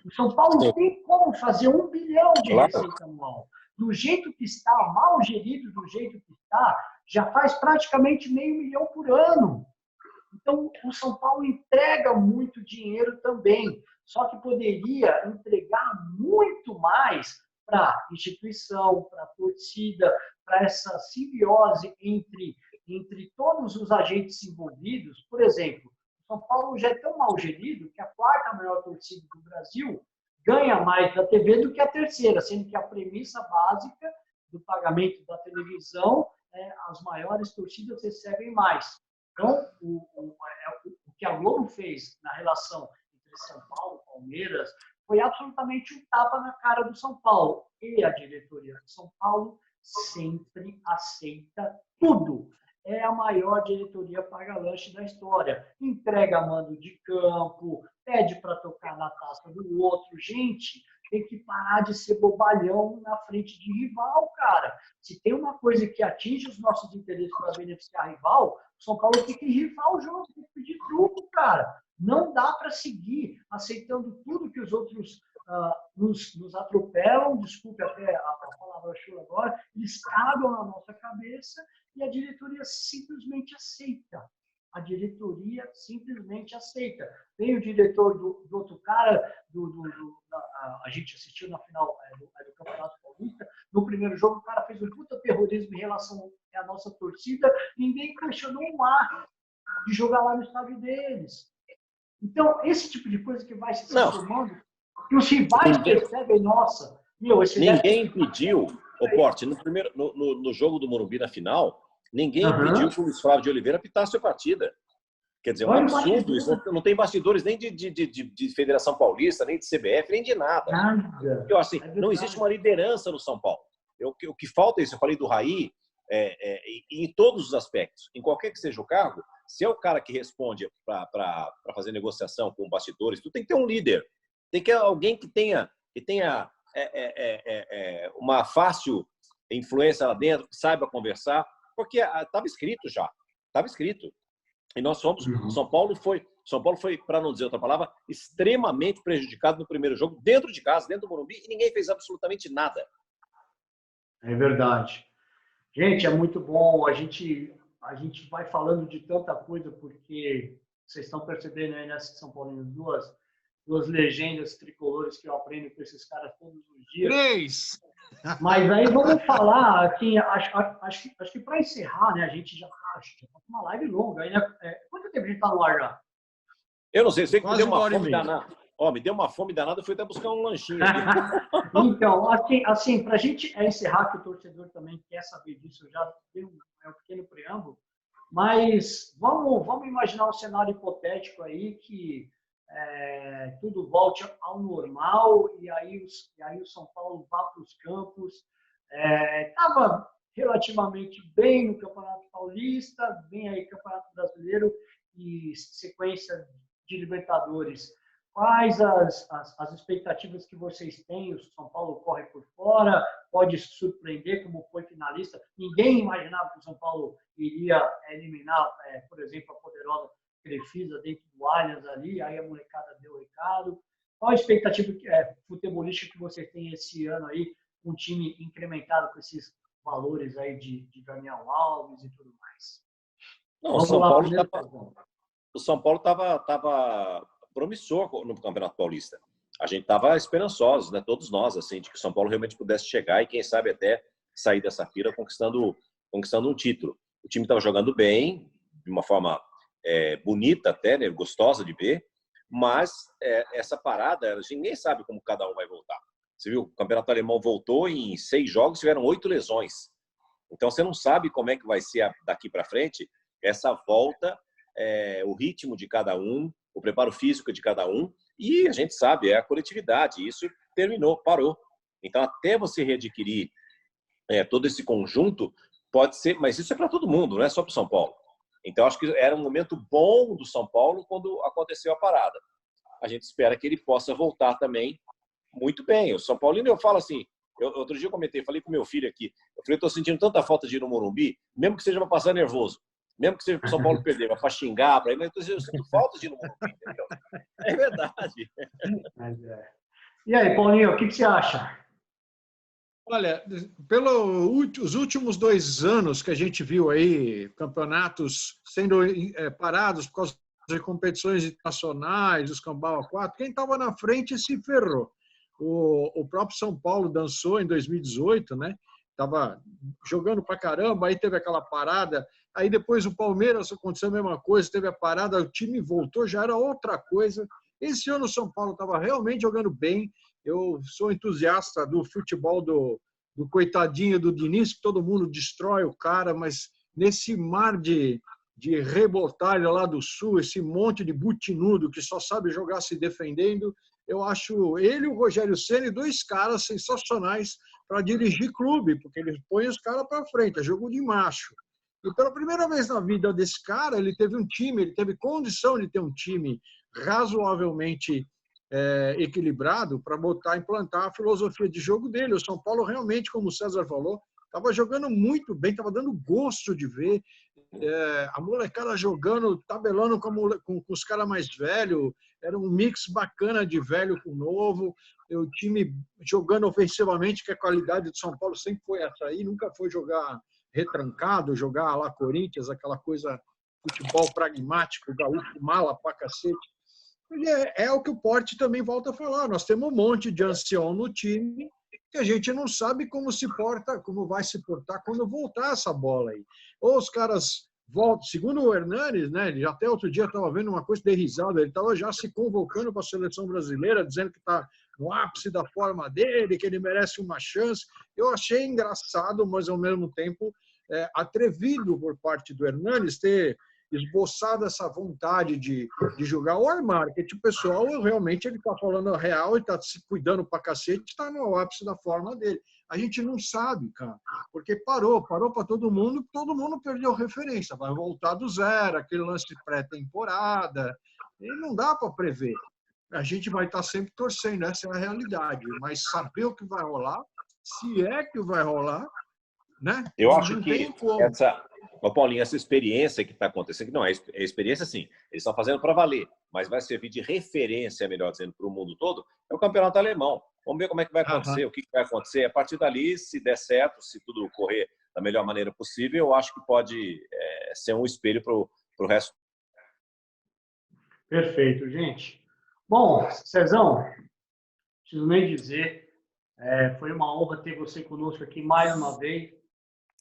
O São Paulo tem como fazer 1 bilhão de receita anual. Do jeito que está, mal gerido, do jeito que está, já faz praticamente $500 mil por ano. Então, o São Paulo entrega muito dinheiro também, só que poderia entregar muito mais para a instituição, para a torcida, para essa simbiose entre todos os agentes envolvidos. Por exemplo, o São Paulo já é tão mal gerido que a quarta maior torcida do Brasil ganha mais da TV do que a terceira, sendo que a premissa básica do pagamento da televisão é as maiores torcidas recebem mais. Então, o que a Globo fez na relação entre São Paulo e Palmeiras foi absolutamente um tapa na cara do São Paulo. E a diretoria do São Paulo sempre aceita tudo. É a maior diretoria paga-lanche da história. Entrega mando de campo, pede para tocar na taça do outro. Gente, tem que parar de ser bobalhão na frente de rival, cara. Se tem uma coisa que atinge os nossos interesses para beneficiar rival, o São Paulo tem que rifar o jogo, tem que pedir truco, cara. Não dá para seguir aceitando tudo que os outros nos atropelam, desculpe até a palavra chula agora, eles cagam na nossa cabeça e a diretoria simplesmente aceita. A diretoria simplesmente aceita. Vem o diretor do outro cara, a gente assistiu na final do Campeonato Paulista, no primeiro jogo o cara fez um puta terrorismo em relação à nossa torcida, ninguém questionou um ar de jogar lá no estádio deles. Então, esse tipo de coisa que vai se transformando, que os rivais percebem, nossa, ninguém pediu, Porte, no jogo do Morumbi na final, ninguém pediu que o Luiz Flávio de Oliveira pitasse a partida. Quer dizer, é um absurdo isso. Não tem bastidores nem de Federação Paulista, nem de CBF, nem de nada. Eu, assim, não existe uma liderança no São Paulo. O que falta é isso. Eu falei do Raí, em todos os aspectos. Em qualquer que seja o cargo, se é o cara que responde para fazer negociação com bastidores, tu tem que ter um líder. Tem que ter alguém que tenha uma fácil influência lá dentro, que saiba conversar, porque estava escrito já. Estava escrito. E nós fomos. São Paulo foi, para não dizer outra palavra, extremamente prejudicado no primeiro jogo, dentro de casa, dentro do Morumbi, e ninguém fez absolutamente nada. É verdade. Gente, é muito bom. A gente vai falando de tanta coisa, porque vocês estão percebendo aí nessa São Paulo duas legendas tricolores que eu aprendo com esses caras todos os dias. 3! Mas aí vamos falar, assim, acho que para encerrar, né, a gente já está com uma live longa. Aí, né, quanto tempo a gente está no ar já? Eu não sei, sei que me deu uma fome danada. Me deu uma fome danada, eu fui até buscar um lanchinho aqui. Então, assim para a gente encerrar, que o torcedor também quer saber disso, eu já dei um pequeno preâmbulo, mas vamos imaginar um cenário hipotético aí que tudo volte ao normal e aí o São Paulo vá para os campos. Estava relativamente bem no Campeonato Paulista, vem aí Campeonato Brasileiro e sequência de Libertadores. Quais as expectativas que vocês têm? O São Paulo corre por fora, pode surpreender como foi finalista. Ninguém imaginava que o São Paulo iria eliminar, por exemplo, a poderosa Crefisa dentro do Allianz ali, aí a molecada deu o recado. Qual a expectativa futebolística que vocês têm esse ano aí, um time incrementado com esses valores aí de Daniel Alves e tudo mais? Não, o São Paulo estava promissor no Campeonato Paulista. A gente estava esperançosos, né? Todos nós, assim, de que o São Paulo realmente pudesse chegar e, quem sabe, até sair dessa fila conquistando um título. O time estava jogando bem, de uma forma bonita até, né? Gostosa de ver, mas essa parada, ninguém sabe como cada um vai voltar. Você viu, o Campeonato Alemão voltou em 6 jogos, tiveram 8 lesões. Então, você não sabe como é que vai ser daqui para frente essa volta, o ritmo de cada um, o preparo físico de cada um, e a gente sabe, é a coletividade, isso terminou, parou. Então, até você readquirir todo esse conjunto, pode ser, mas isso é para todo mundo, não é só para o São Paulo. Então, acho que era um momento bom do São Paulo quando aconteceu a parada. A gente espera que ele possa voltar também muito bem. O São Paulino, eu falo assim, outro dia eu falei com meu filho aqui, eu falei, estou sentindo tanta falta de ir no Morumbi, mesmo que seja para passar nervoso, mesmo que seja para o São Paulo perder, para xingar, mas eu sinto falta de ir no Morumbi, entendeu? É verdade. E aí, Paulinho, o que você acha? Olha, pelos últimos 2 anos que a gente viu aí, campeonatos sendo parados por causa de competições internacionais, os Cambau a 4, quem estava na frente se ferrou. O próprio São Paulo dançou em 2018, né? Estava jogando pra caramba, aí teve aquela parada, Aí depois o Palmeiras aconteceu a mesma coisa, teve a parada, o time voltou, já era outra coisa. Esse ano o São Paulo estava realmente jogando bem. Eu sou entusiasta do futebol do coitadinho do Diniz, que todo mundo destrói o cara, mas nesse mar de rebotalho lá do Sul, esse monte de butinudo que só sabe jogar se defendendo, eu acho ele e o Rogério Ceni dois caras sensacionais para dirigir clube, porque eles põem os caras para frente, é jogo de macho. E pela primeira vez na vida desse cara, ele teve um time, ele teve condição de ter um time razoavelmente equilibrado para implantar a filosofia de jogo dele. O São Paulo realmente, como o César falou, estava jogando muito bem, estava dando gosto de ver. A molecada jogando, tabelando com os caras mais velhos, era um mix bacana de velho com novo, o time jogando ofensivamente, que a qualidade do São Paulo sempre foi essa aí, nunca foi jogar retrancado, jogar lá Corinthians, aquela coisa, futebol pragmático, gaúcho, mala pra cacete. É o que o Porte também volta a falar, nós temos um monte de ancião no time que a gente não sabe como vai se portar quando voltar essa bola aí. Ou os caras voltam, segundo o Hernanes, né, ele até outro dia estava vendo uma coisa de risada, ele estava já se convocando para a seleção brasileira, dizendo que está no ápice da forma dele, que ele merece uma chance. Eu achei engraçado, mas ao mesmo tempo atrevido por parte do Hernanes ter esboçado essa vontade de jogar o marketing pessoal. Realmente ele está falando a real e está se cuidando para cacete, está no ápice da forma dele. A gente não sabe, cara, porque parou para todo mundo perdeu referência, vai voltar do zero, aquele lance de pré-temporada, e não dá para prever. A gente vai estar sempre torcendo, essa é a realidade, mas saber o que vai rolar, se é que vai rolar, né? Eu acho que Paulinho, essa experiência que está acontecendo, que não é experiência, sim, eles estão fazendo para valer, mas vai servir de referência, melhor dizendo, para o mundo todo, é o campeonato alemão. Vamos ver como é que vai acontecer, o que vai acontecer. A partir dali, se der certo, se tudo correr da melhor maneira possível, eu acho que pode ser um espelho para o resto. Perfeito, gente. Bom, Cezão, não preciso nem dizer, foi uma honra ter você conosco aqui mais uma vez.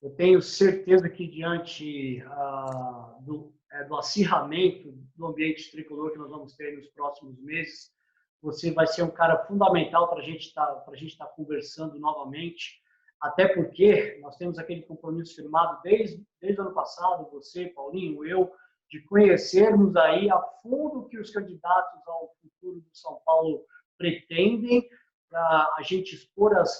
Eu tenho certeza que diante do acirramento do ambiente tricolor que nós vamos ter nos próximos meses, você vai ser um cara fundamental para a gente estar conversando novamente, até porque nós temos aquele compromisso firmado desde o ano passado, você, Paulinho, eu, de conhecermos aí a fundo o que os candidatos ao futuro do São Paulo pretendem, para a gente expor as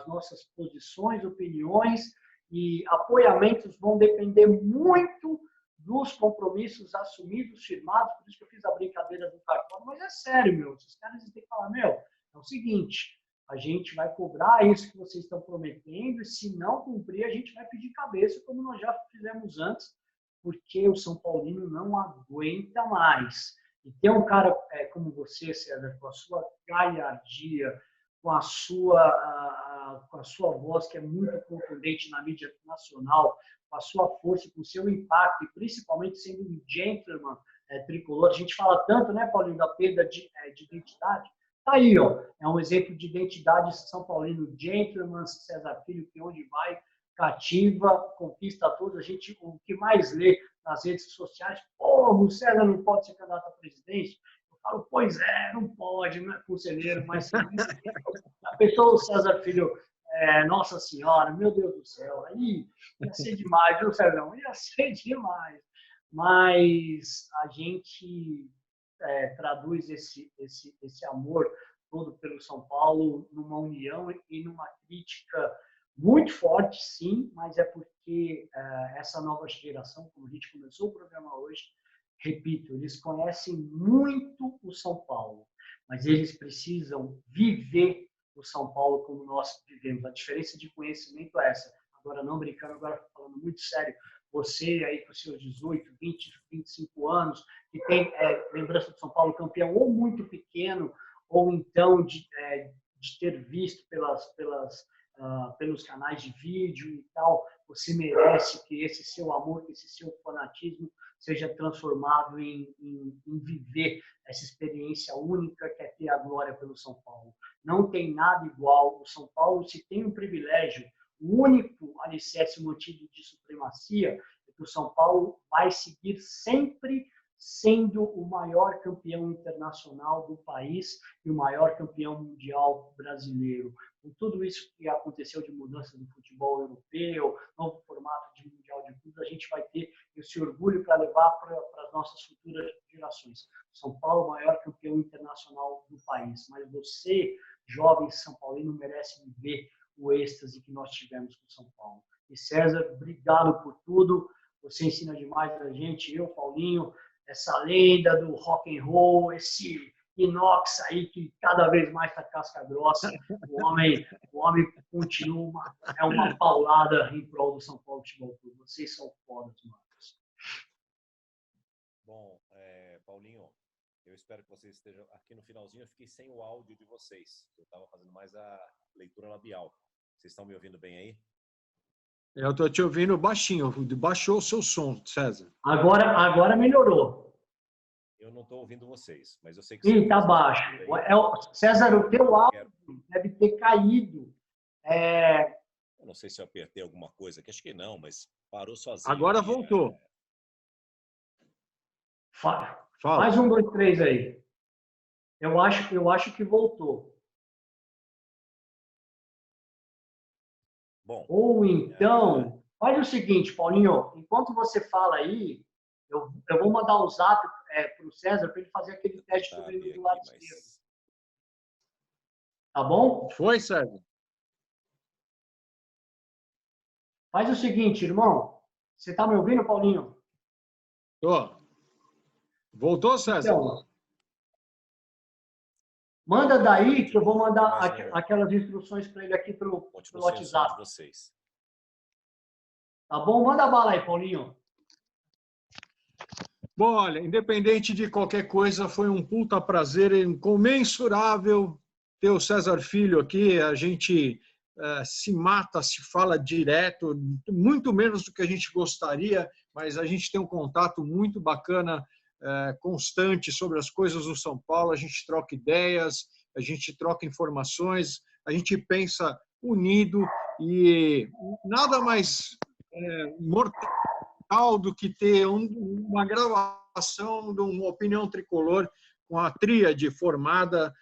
nossas posições, opiniões e apoiamentos vão depender muito dos compromissos assumidos, firmados, por isso que eu fiz a brincadeira do cartão, mas é sério, meu, esses caras têm que falar, meu, é o seguinte, a gente vai cobrar isso que vocês estão prometendo e se não cumprir, a gente vai pedir cabeça, como nós já fizemos antes, porque o São Paulino não aguenta mais. E ter um cara como você, César, com a sua galhardia, com a sua voz que é muito contundente na mídia nacional, com a sua força, com o seu impacto, e principalmente sendo um gentleman tricolor. A gente fala tanto, né, Paulinho, da perda de identidade. Tá aí, ó, é um exemplo de identidade São Paulino, gentleman, César Filho, que onde vai, cativa, conquista todos. A gente, o que mais lê nas redes sociais, o César não pode ser candidato à presidência. Eu falo, pois não pode, não é conselheiro, mas a pessoa, o César Filho, Nossa Senhora, meu Deus do céu, aí ia ser demais, viu, César? Ia ser demais. Mas a gente traduz esse amor todo pelo São Paulo numa união e numa crítica muito forte, sim, mas é porque essa nova geração, como a gente começou o programa hoje, repito, eles conhecem muito o São Paulo, mas eles precisam viver o São Paulo como nós vivemos. A diferença de conhecimento é essa. Agora, não brincando, agora falando muito sério, você aí com seus 18, 20, 25 anos, que tem lembrança do São Paulo campeão ou muito pequeno, ou então de ter visto pelos canais de vídeo e tal, você merece que esse seu amor, que esse seu fanatismo seja transformado em viver essa experiência única que é ter a glória pelo São Paulo. Não tem nada igual. O São Paulo, se tem um privilégio, o único alicerce mantido de supremacia porque o São Paulo vai seguir sempre sendo o maior campeão internacional do país e o maior campeão mundial brasileiro. Com tudo isso que aconteceu de mudança do futebol europeu, novo formato de mundial de clubes, a gente vai ter esse orgulho para levar para as nossas futuras gerações. São Paulo, o maior campeão internacional do país. Mas você, jovem São Paulino, merece viver o êxtase que nós tivemos com São Paulo. E César, obrigado por tudo. Você ensina demais a gente. Eu, Paulinho, essa lenda do rock and roll, esse inox aí que cada vez mais está casca grossa. O homem continua, é uma paulada em prol do São Paulo Futebol Clube. Vocês são fodas, mano. Bom, Paulinho, eu espero que vocês estejam aqui no finalzinho. Eu fiquei sem o áudio de vocês. Eu estava fazendo mais a leitura labial. Vocês estão me ouvindo bem aí? Eu estou te ouvindo baixinho. Baixou o seu som, César. Agora melhorou. Eu não estou ouvindo vocês, mas eu sei que... Sim, está baixo. César, o teu áudio deve ter caído. Eu não sei se eu apertei alguma coisa aqui, acho que não, mas parou sozinho. Agora voltou. Fala. Mais 1, 2, 3 aí. Eu acho que voltou. Bom. Ou então, faz o seguinte, Paulinho, enquanto você fala aí, eu vou mandar o zap para o César para ele fazer aquele teste do lado esquerdo. Tá bom? Foi, César? Faz o seguinte, irmão. Você está me ouvindo, Paulinho? Tô. Voltou, César? Então, manda daí que eu vou mandar aquelas instruções para ele aqui pelo WhatsApp. Tá bom? Manda bala aí, Paulinho. Bom, olha, independente de qualquer coisa, foi um puta prazer incomensurável ter o César Filho aqui. A gente se mata, se fala direto, muito menos do que a gente gostaria, mas a gente tem um contato muito bacana, constante sobre as coisas do São Paulo. A gente troca ideias, a gente troca informações, a gente pensa unido e nada mais mortal do que ter uma gravação de uma opinião tricolor com a tríade formada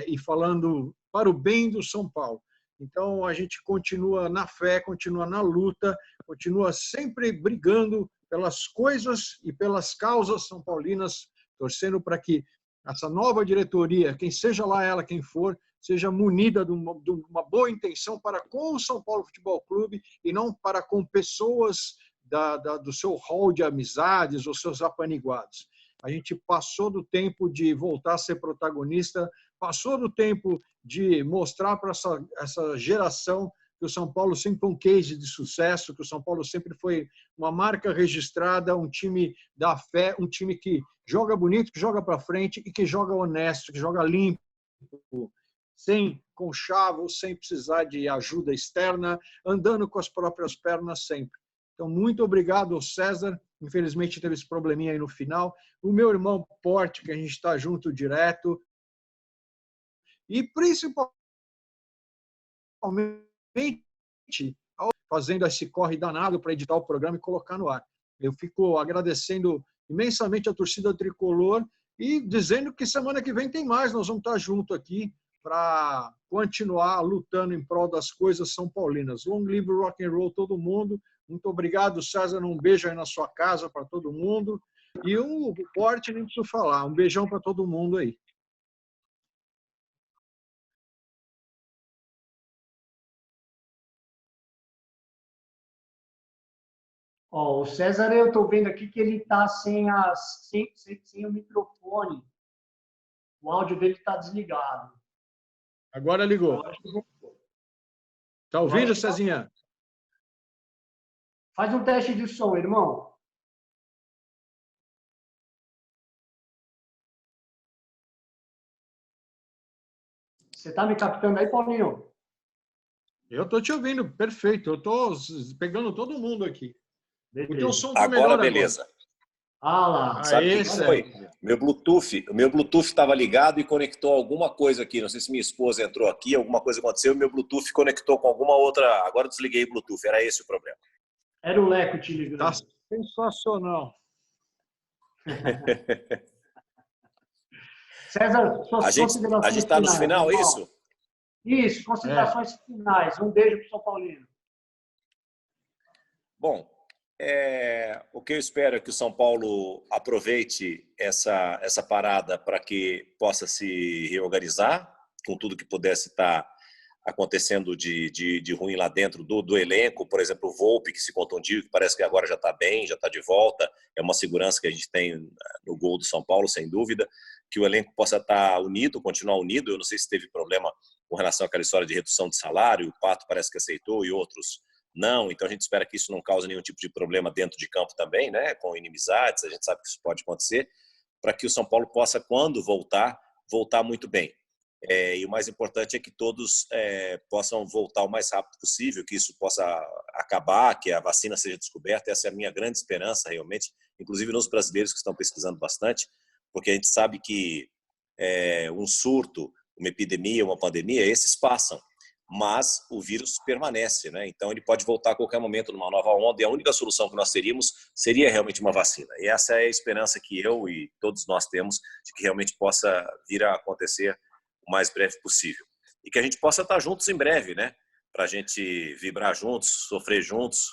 e falando para o bem do São Paulo. Então, a gente continua na fé, continua na luta, continua sempre brigando pelas coisas e pelas causas são paulinas, torcendo para que essa nova diretoria, quem seja lá ela, quem for, seja munida de uma boa intenção para com o São Paulo Futebol Clube e não para com pessoas do seu hall de amizades ou seus apaniguados. A gente passou do tempo de voltar a ser protagonista, passou do tempo de mostrar para essa geração que o São Paulo sempre foi um case de sucesso, que o São Paulo sempre foi uma marca registrada, um time da fé, um time que joga bonito, que joga para frente e que joga honesto, que joga limpo, sem conchavos, sem precisar de ajuda externa, andando com as próprias pernas sempre. Então, muito obrigado ao César. Infelizmente, teve esse probleminha aí no final. O meu irmão Porte, que a gente está junto direto. E, principalmente, fazendo esse corre danado para editar o programa e colocar no ar. Eu fico agradecendo imensamente a torcida tricolor e dizendo que semana que vem tem mais. Nós vamos estar juntos aqui para continuar lutando em prol das coisas são paulinas. Long live rock and roll todo mundo. Muito obrigado, César. Um beijo aí na sua casa para todo mundo. E o Porte nem preciso falar. Um beijão para todo mundo aí. O César, eu estou vendo aqui que ele está sem o microfone. O áudio dele está desligado. Agora ligou. Está ouvindo, Cezinha? Faz um teste de som, irmão. Você está me captando aí, Paulinho? Eu estou te ouvindo, perfeito. Eu estou pegando todo mundo aqui. Beleza. O teu som tá melhor agora, beleza. Agora. Ah lá. Sabe o que foi? Meu Bluetooth estava ligado e conectou alguma coisa aqui. Não sei se minha esposa entrou aqui, alguma coisa aconteceu, meu Bluetooth conectou com alguma outra. Agora eu desliguei o Bluetooth. Era esse o problema. Era o Leco te ligando. Sensacional. César, suas considerações a gente está no final, é isso? Isso, considerações finais. Um beijo para o São Paulino. Bom, o que eu espero é que o São Paulo aproveite essa parada para que possa se reorganizar com tudo que pudesse estar acontecendo de ruim lá dentro do elenco. Por exemplo, o Volpi, que se contundiu, que parece que agora já está bem, já está de volta. É uma segurança que a gente tem no gol do São Paulo, sem dúvida. Que o elenco possa estar unido, continuar unido. Eu não sei se teve problema com relação àquela história de redução de salário. O Pato parece que aceitou e outros não. Então a gente espera que isso não cause nenhum tipo de problema dentro de campo também, né? Com inimizades, a gente sabe que isso pode acontecer, para que o São Paulo possa, quando voltar muito bem. E o mais importante é que todos possam voltar o mais rápido possível, que isso possa acabar, que a vacina seja descoberta. Essa é a minha grande esperança, realmente, inclusive nos brasileiros que estão pesquisando bastante, porque a gente sabe que um surto, uma epidemia, uma pandemia, esses passam, mas o vírus permanece, né? Então ele pode voltar a qualquer momento numa nova onda, e a única solução que nós teríamos seria realmente uma vacina. E essa é a esperança que eu e todos nós temos, de que realmente possa vir a acontecer o mais breve possível. E que a gente possa estar juntos em breve, né? Para a gente vibrar juntos, sofrer juntos,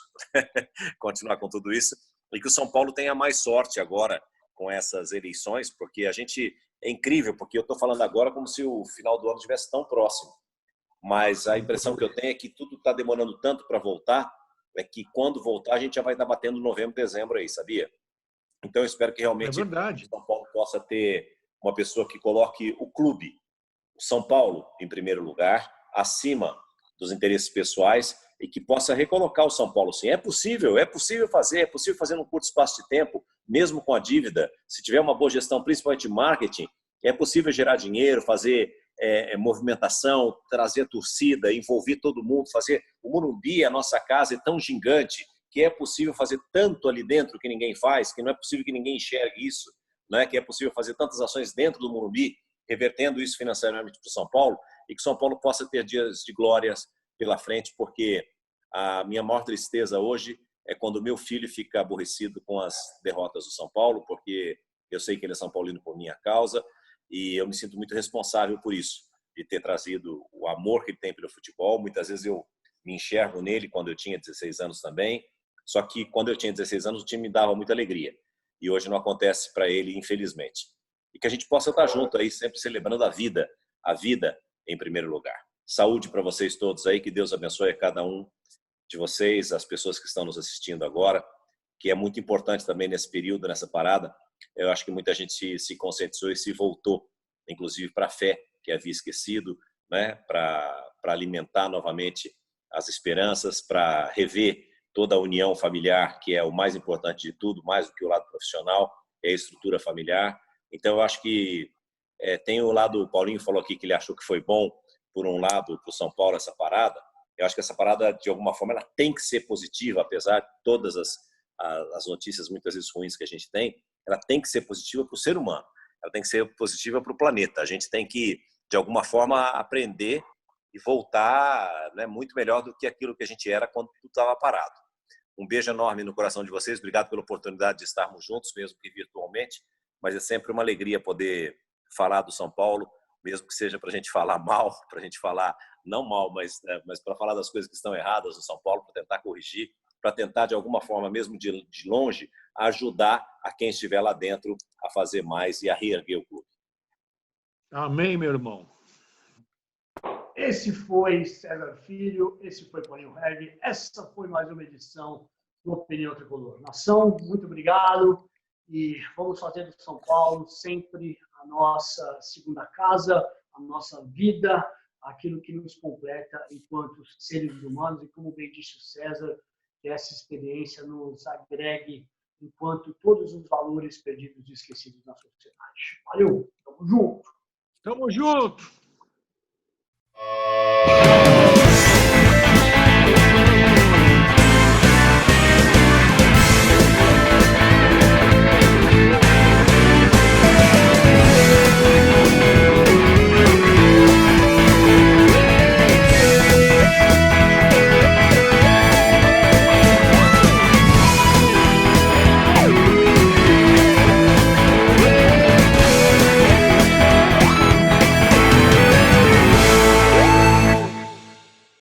continuar com tudo isso. E que o São Paulo tenha mais sorte agora com essas eleições, porque a gente... É incrível, porque eu estou falando agora como se o final do ano estivesse tão próximo. Mas a impressão que eu tenho é que tudo está demorando tanto para voltar, é que quando voltar a gente já vai estar batendo novembro, dezembro aí, sabia? Então eu espero que realmente o São Paulo possa ter uma pessoa que coloque o clube, o São Paulo, em primeiro lugar, acima dos interesses pessoais, e que possa recolocar o São Paulo, sim. É possível fazer num curto espaço de tempo, mesmo com a dívida. Se tiver uma boa gestão, principalmente marketing, é possível gerar dinheiro, fazer movimentação, trazer a torcida, envolver todo mundo, fazer o Morumbi, a nossa casa, é tão gigante que é possível fazer tanto ali dentro que ninguém faz, que não é possível que ninguém enxergue isso, não é? Que é possível fazer tantas ações dentro do Morumbi, revertendo isso financeiramente para o São Paulo, e que o São Paulo possa ter dias de glórias pela frente, porque a minha maior tristeza hoje é quando o meu filho fica aborrecido com as derrotas do São Paulo, porque eu sei que ele é São Paulino por minha causa, e eu me sinto muito responsável por isso, de ter trazido o amor que ele tem pelo futebol. Muitas vezes eu me enxergo nele quando eu tinha 16 anos também, só que quando eu tinha 16 anos o time me dava muita alegria, e hoje não acontece para ele, infelizmente. E que a gente possa estar junto aí, sempre celebrando a vida em primeiro lugar. Saúde para vocês todos aí, que Deus abençoe a cada um de vocês, as pessoas que estão nos assistindo agora, que é muito importante também nesse período, nessa parada. Eu acho que muita gente se conscientizou e se voltou, inclusive para a fé, que havia esquecido, né? Para alimentar novamente as esperanças, para rever toda a união familiar, que é o mais importante de tudo, mais do que o lado profissional, é a estrutura familiar. Então, eu acho que tem o lado, o Paulinho falou aqui que ele achou que foi bom, por um lado, para o São Paulo, essa parada. Eu acho que essa parada, de alguma forma, ela tem que ser positiva, apesar de todas as notícias muitas vezes ruins que a gente tem, ela tem que ser positiva para o ser humano, ela tem que ser positiva para o planeta. A gente tem que, de alguma forma, aprender e voltar, né, muito melhor do que aquilo que a gente era quando tudo estava parado. Um beijo enorme no coração de vocês, obrigado pela oportunidade de estarmos juntos, mesmo que virtualmente, mas é sempre uma alegria poder falar do São Paulo, mesmo que seja para a gente falar mal, para a gente falar, não mal, mas para falar das coisas que estão erradas no São Paulo, para tentar corrigir, para tentar, de alguma forma, mesmo de longe, ajudar a quem estiver lá dentro a fazer mais e a reerguer o clube. Amém, meu irmão. Esse foi César Filho, esse foi Paulinho Regg, essa foi mais uma edição do Opinião Tricolor. Nação, muito obrigado e vamos fazer do São Paulo sempre a nossa segunda casa, a nossa vida, aquilo que nos completa enquanto seres humanos, e como bem disse o César, que essa experiência nos agregue enquanto todos os valores perdidos e esquecidos na sociedade. Valeu, tamo junto! Tamo junto!